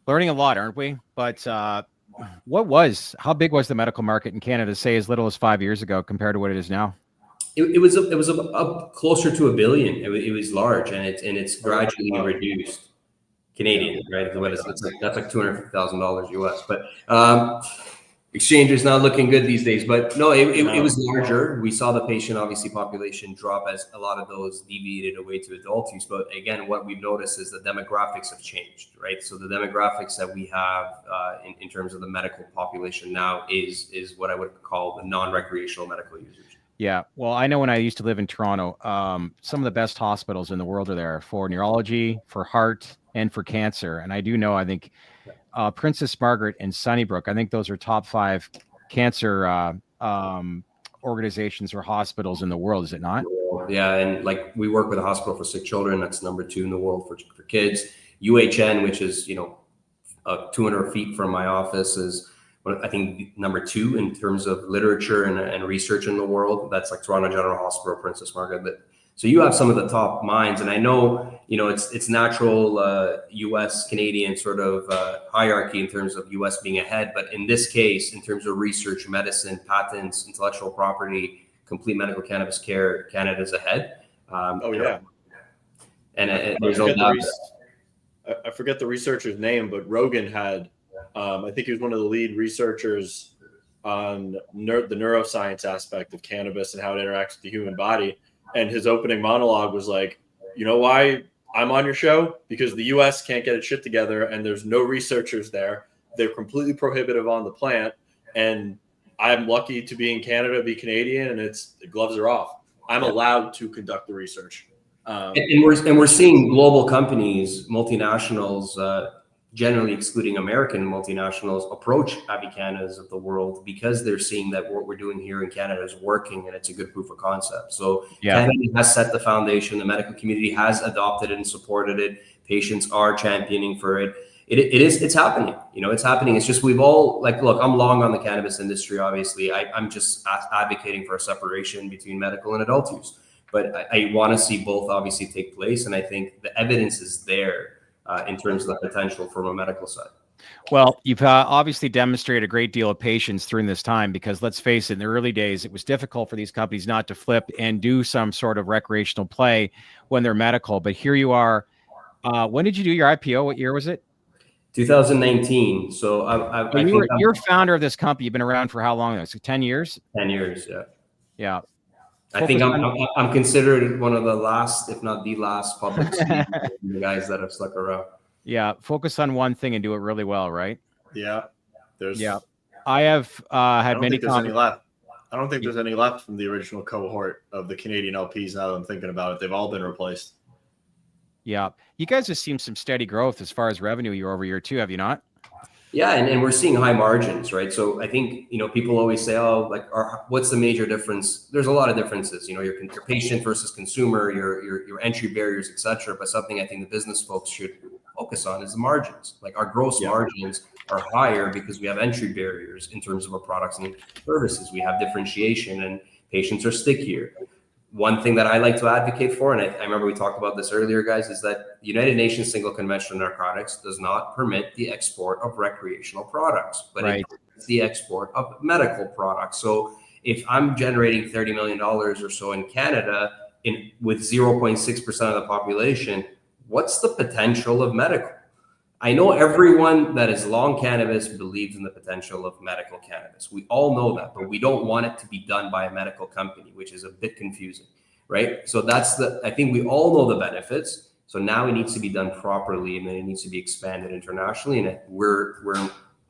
learning a lot, aren't we? But how big was the medical market in Canada, say as little as 5 years ago compared to what it is now? It was up closer to $1 billion. It was large, and it's gradually reduced. Canadian, right? That's like $250,000 US. But exchange is not looking good these days. But no, it was larger. We saw the patient obviously population drop as a lot of those deviated away to adult use. But again, what we've noticed is the demographics have changed, right? So the demographics that we have in terms of the medical population now is what I would call the non-recreational medical users. Yeah. Well, I know when I used to live in Toronto, some of the best hospitals in the world are there for neurology, for heart, and for cancer. And I do know, I think Princess Margaret and Sunnybrook, I think those are top 5 cancer organizations or hospitals in the world. Is it not? Yeah. And like we work with a hospital for sick children. That's number 2 in the world for kids. UHN, which is, 200 feet from my office, is I think number 2 in terms of literature and research in the world. That's like Toronto General Hospital, Princess Margaret. But so you have some of the top minds, and I know, it's natural U.S. Canadian sort of hierarchy in terms of U.S. being ahead. But in this case, in terms of research, medicine, patents, intellectual property, complete medical cannabis care, Canada's ahead. And there's no doubt. I forget the researcher's name, but Rogan had, I think he was one of the lead researchers on the neuroscience aspect of cannabis and how it interacts with the human body. And his opening monologue was like, you know why I'm on your show? Because the US can't get its shit together and there's no researchers there. They're completely prohibitive on the plant. And I'm lucky to be in Canada, be Canadian, and the gloves are off. I'm allowed to conduct the research. And we're seeing global companies, multinationals, generally excluding American multinationals, approach Avicannas of the world because they're seeing that what we're doing here in Canada is working and it's a good proof of concept. So Canada has set the foundation. The medical community has adopted it and supported it. Patients are championing for it. It's happening. It's happening. It's just we've all look, I'm long on the cannabis industry. Obviously, I'm just advocating for a separation between medical and adult use. But I want to see both obviously take place. And I think the evidence is there in terms of the potential from a medical side. Well, you've obviously demonstrated a great deal of patience during this time because let's face it, in the early days, it was difficult for these companies not to flip and do some sort of recreational play when they're medical. But here you are. When did you do your IPO? What year was it? 2019. So you're founder of this company. You've been around for how long? So 10 years? 10 years, yeah. Yeah. I think I'm considered one of the last, if not the last, public guys that have stuck around. Yeah, focus on one thing and do it really well, right? Yeah. I have had many. Any left. I don't think there's any left from the original cohort of the Canadian LPs. Now that I'm thinking about it, they've all been replaced. Yeah, you guys have seen some steady growth as far as revenue year over year too, have you not? Yeah, and we're seeing high margins, right? So I think people always say, what's the major difference? There's a lot of differences. Your patient versus consumer, your entry barriers, etc. But something I think the business folks should focus on is the margins. Like our gross margins are higher because we have entry barriers in terms of our products and services. We have differentiation, and patients are stickier. One thing that I like to advocate for, and I remember we talked about this earlier, guys, is that the United Nations Single Convention on Narcotics does not permit the export of recreational products, but it permits the export of medical products. So if I'm generating $30 million or so in Canada with 0.6% of the population, what's the potential of medical? I know everyone that is long cannabis believes in the potential of medical cannabis. We all know that, but we don't want it to be done by a medical company, which is a bit confusing, right? So I think we all know the benefits. So now it needs to be done properly, and then it needs to be expanded internationally. And we're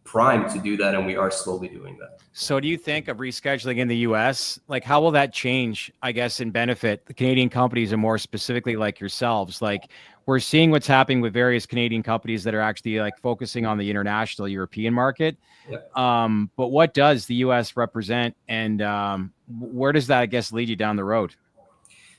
primed to do that, and we are slowly doing that. So do you think of rescheduling in the US? Like, how will that change, I guess, and benefit the Canadian companies and more specifically like yourselves? Like, we're seeing what's happening with various Canadian companies that are actually focusing on the international European market. Yep. But what does the US represent, and where does that, I guess, lead you down the road?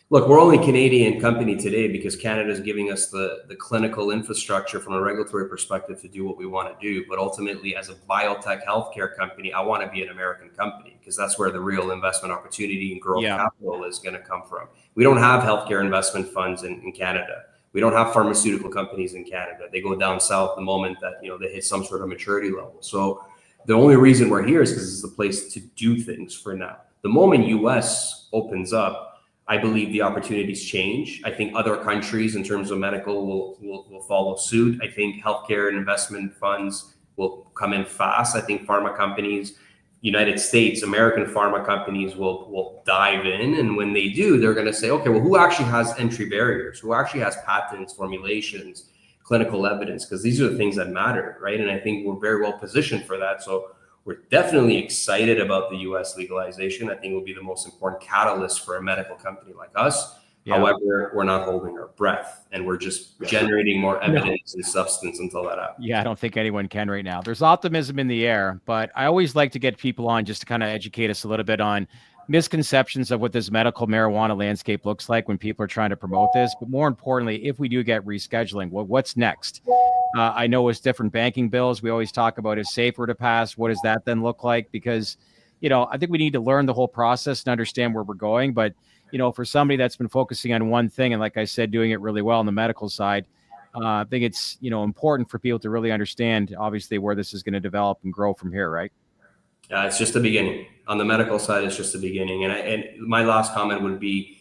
Look, we're only a Canadian company today because Canada is giving us the clinical infrastructure from a regulatory perspective to do what we want to do. But ultimately, as a biotech healthcare company, I want to be an American company because that's where the real investment opportunity and growth capital is going to come from. We don't have healthcare investment funds in Canada. We don't have pharmaceutical companies in Canada. They go down south the moment that they hit some sort of maturity level. So The only reason we're here is because it's the place to do things for now. The moment US opens up, I believe the opportunities change. I think other countries in terms of medical will follow suit. I think healthcare and investment funds will come in fast. I think pharma companies, United States, American pharma companies will dive in. And when they do, they're going to say, okay, well, who actually has entry barriers? Who actually has patents, formulations, clinical evidence? Because these are the things that matter, right? And I think we're very well positioned for that. So we're definitely excited about the US legalization. I think it will be the most important catalyst for a medical company like us. Yeah. However, we're not holding our breath, and we're just generating more evidence and substance until that happens. Yeah, I don't think anyone can right now. There's optimism in the air, but I always like to get people on just to kind of educate us a little bit on misconceptions of what this medical marijuana landscape looks like when people are trying to promote this. But more importantly, if we do get rescheduling, what's next? I know it's different banking bills. We always talk about if SAFE were to pass, what does that then look like? Because, I think we need to learn the whole process and understand where we're going. But, for somebody that's been focusing on one thing, and like I said, doing it really well on the medical side, I think it's, important for people to really understand, obviously, where this is going to develop and grow from here, right? It's just the beginning. On the medical side, it's just the beginning. And my last comment would be,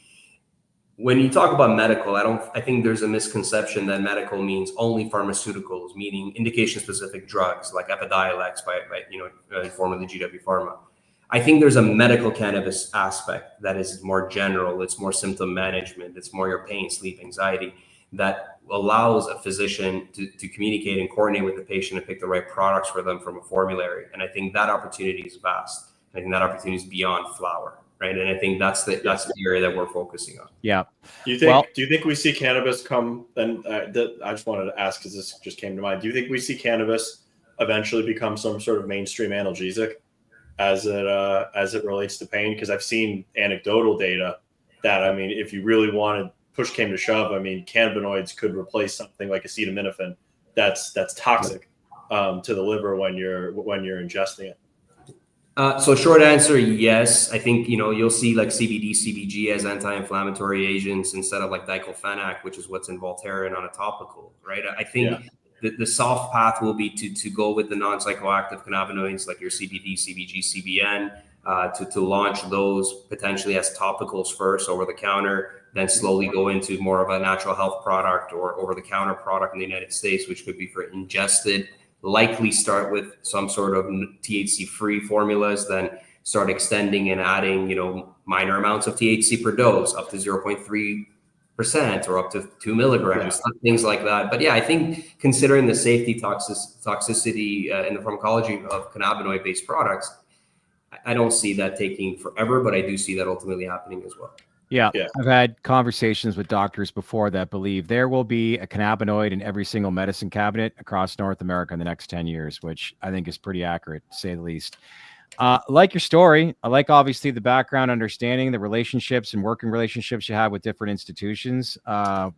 when you talk about medical, I think there's a misconception that medical means only pharmaceuticals, meaning indication-specific drugs like Epidiolex formerly GW Pharma. I think there's a medical cannabis aspect that is more general. It's more symptom management. It's more your pain, sleep, anxiety, that allows a physician to communicate and coordinate with the patient and pick the right products for them from a formulary. And I think that opportunity is vast. I think that opportunity is beyond flower, right? And I think that's the area that we're focusing on. Yeah. Do you think we see cannabis come? And I just wanted to ask because this just came to mind. Do you think we see cannabis eventually become some sort of mainstream analgesic as it relates to pain? Because I've seen anecdotal data that, if you really wanted, push came to shove, cannabinoids could replace something like acetaminophen that's toxic to the liver when you're ingesting it. So short answer, yes. I think, you'll see like CBD, CBG as anti-inflammatory agents instead of like diclofenac, which is what's in Voltaren on a topical, right? I think the soft path will be to go with the non-psychoactive cannabinoids like your CBD, CBG, CBN, to launch those potentially as topicals first over the counter, then slowly go into more of a natural health product or over the counter product in the United States, which could be for ingested. Likely start with some sort of THC-free formulas, then start extending and adding, minor amounts of THC per dose, up to 0.3% or up to 2 milligrams, things like that. But I think considering the safety toxicity and the pharmacology of cannabinoid-based products, I don't see that taking forever, but I do see that ultimately happening as well. Yeah. I've had conversations with doctors before that believe there will be a cannabinoid in every single medicine cabinet across North America in the next 10 years, which I think is pretty accurate, to say the least. I like your story. I like, obviously, the background, understanding the relationships and working relationships you have with different institutions,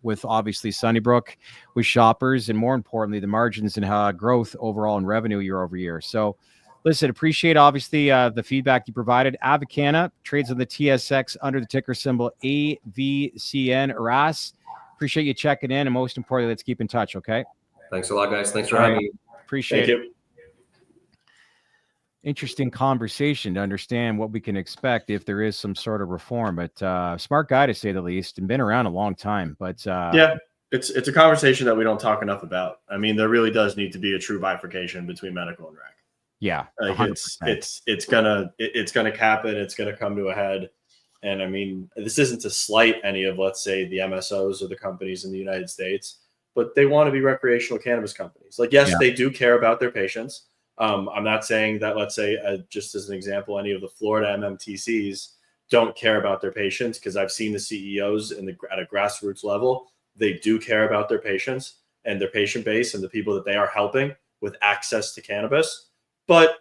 with obviously Sunnybrook, with shoppers, and more importantly, the margins and growth overall in revenue year over year. So, listen, appreciate, obviously, the feedback you provided. Avicanna trades on the TSX under the ticker symbol AVCN RAS. Appreciate you checking in. And most importantly, let's keep in touch, okay? Thanks a lot, guys. Thanks for having me. Appreciate it. Interesting conversation to understand what we can expect if there is some sort of reform. But smart guy, to say the least, and been around a long time. But it's a conversation that we don't talk enough about. There really does need to be a true bifurcation between medical and rec. Yeah, it's gonna cap it. It's gonna come to a head. And this isn't to slight any of, let's say, the MSOs or the companies in the United States, but they want to be recreational cannabis companies. They do care about their patients. I'm not saying that, let's say, just as an example, any of the Florida MMTCs don't care about their patients, because I've seen the CEOs at a grassroots level. They do care about their patients and their patient base and the people that they are helping with access to cannabis. But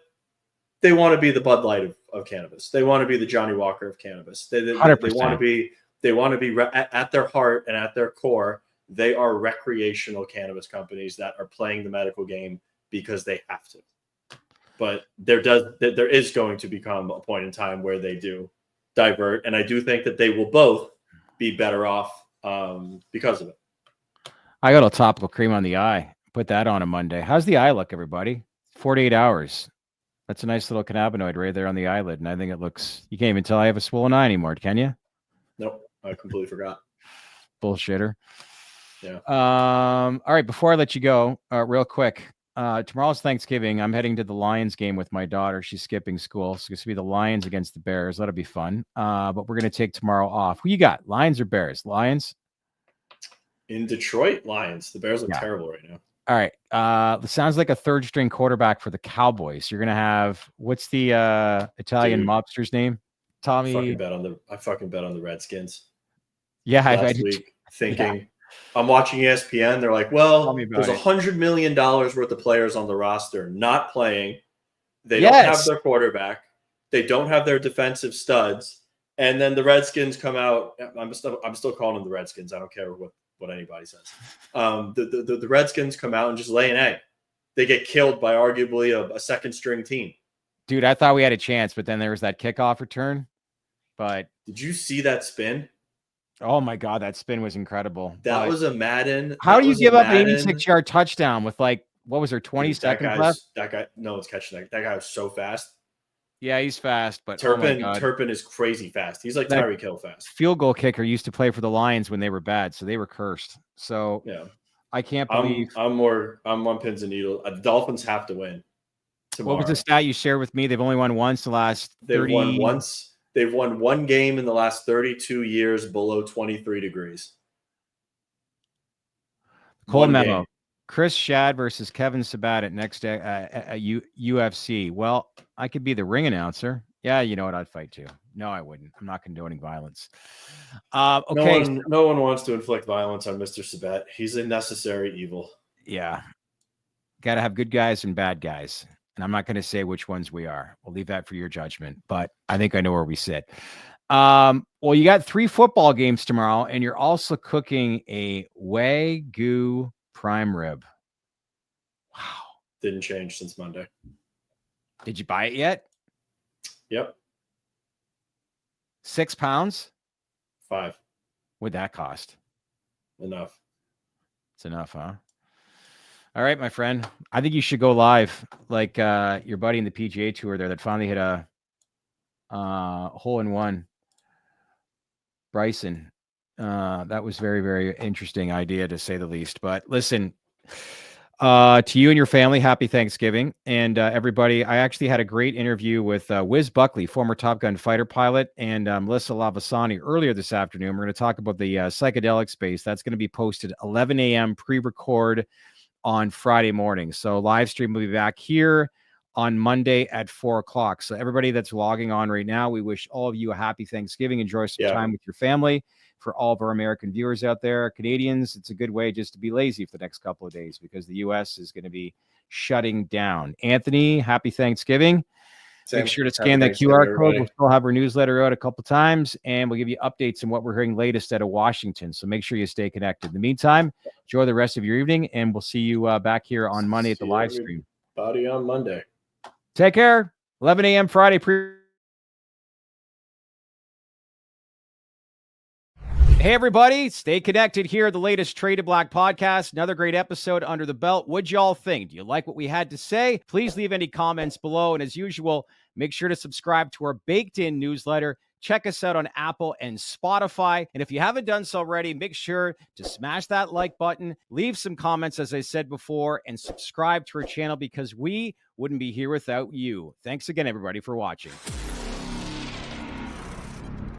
they want to be the Bud Light of cannabis. They want to be the Johnny Walker of cannabis. They want to be at their heart and at their core, they are recreational cannabis companies that are playing the medical game because they have to. But there is going to become a point in time where they do divert, and I do think that they will both be better off because of it. I got a topical cream on the eye. Put that on a Monday. How's the eye look, everybody? 48 hours. That's a nice little cannabinoid right there on the eyelid. And I think it looks, you can't even tell I have a swollen eye anymore, can you? Nope. I completely forgot. Bullshitter. Yeah. All right. Before I let you go, real quick, tomorrow's Thanksgiving. I'm heading to the Lions game with my daughter. She's skipping school. So it's going to be the Lions against the Bears. That'll be fun. But we're going to take tomorrow off. Who you got? Lions or Bears? Lions? In Detroit, Lions. The Bears look terrible right now. All right. It sounds like a third string quarterback for the Cowboys. You're going to have, what's the Italian mobster's name? Tommy. I fucking bet on the Redskins. Yeah. Last week, thinking I'm watching ESPN. They're like, well, there's $100 million worth of players on the roster not playing. They don't have their quarterback. They don't have their defensive studs. And then the Redskins come out. I'm still calling them the Redskins. I don't care what anybody says. The Redskins come out and just lay an egg. They get killed by arguably a second string team. Dude, I thought we had a chance, but then there was that kickoff return. But did you see that spin? Oh my God, that spin was incredible. That was a Madden. How do you give up an 86-yard touchdown with what was there, 20 seconds left? That guy, no one's catching that. That guy was so fast. Yeah, he's fast, but Turpin is crazy fast. He's like Tyreek Hill fast. Field goal kicker used to play for the Lions when they were bad, so they were cursed. So yeah, I can't believe I'm on pins and needles. The Dolphins have to win tomorrow. What was the stat you shared with me? They've only won once the last 30. They've won once. They've won one game in the last 32 years below 23 degrees. Cold memo. Game. Chris Shad versus Kevin Sabat at next UFC. Well, I could be the ring announcer. Yeah, you know what? I'd fight too. No, I wouldn't. I'm not condoning violence. Okay. No one wants to inflict violence on Mr. Sabat. He's a necessary evil. Yeah. Got to have good guys and bad guys. And I'm not going to say which ones we are. We'll leave that for your judgment. But I think I know where we sit. Well, you got 3 football games tomorrow, and you're also cooking a Wagyu prime rib. Wow. Didn't change since Monday. Did you buy it yet? Yep. 6 pounds? 5. What'd that cost? Enough. It's enough, huh? All right, my friend. I think you should go live like your buddy in the PGA Tour there that finally hit a hole-in-one. Bryson. That was very, very interesting idea to say the least. But listen, to you and your family, happy Thanksgiving. And everybody, I actually had a great interview with Wiz Buckley, former Top Gun fighter pilot, and Melissa Lavasani earlier this afternoon. We're going to talk about the psychedelic space. That's going to be posted 11 a.m. pre-record on Friday morning. So live stream will be back here on Monday at 4:00. So everybody that's logging on right now, we wish all of you a happy Thanksgiving. Enjoy some time with your family. For all of our American viewers out there, Canadians, it's a good way just to be lazy for the next couple of days because the U.S. is going to be shutting down. Anthony, happy Thanksgiving. Make sure to scan that QR code. We'll still have our newsletter out a couple times, and we'll give you updates on what we're hearing latest out of Washington. So make sure you stay connected. In the meantime, enjoy the rest of your evening, and we'll see you back here on Monday at the live stream. Body on Monday. Take care. 11 a.m. Friday. Hey, everybody. Stay connected here. The latest Traded Black podcast. Another great episode under the belt. What'd y'all think? Do you like what we had to say? Please leave any comments below. And as usual, make sure to subscribe to our Baked In newsletter. Check us out on Apple and Spotify. And if you haven't done so already, make sure to smash that like button, leave some comments, as I said before, and subscribe to our channel because we wouldn't be here without you. Thanks again, everybody, for watching.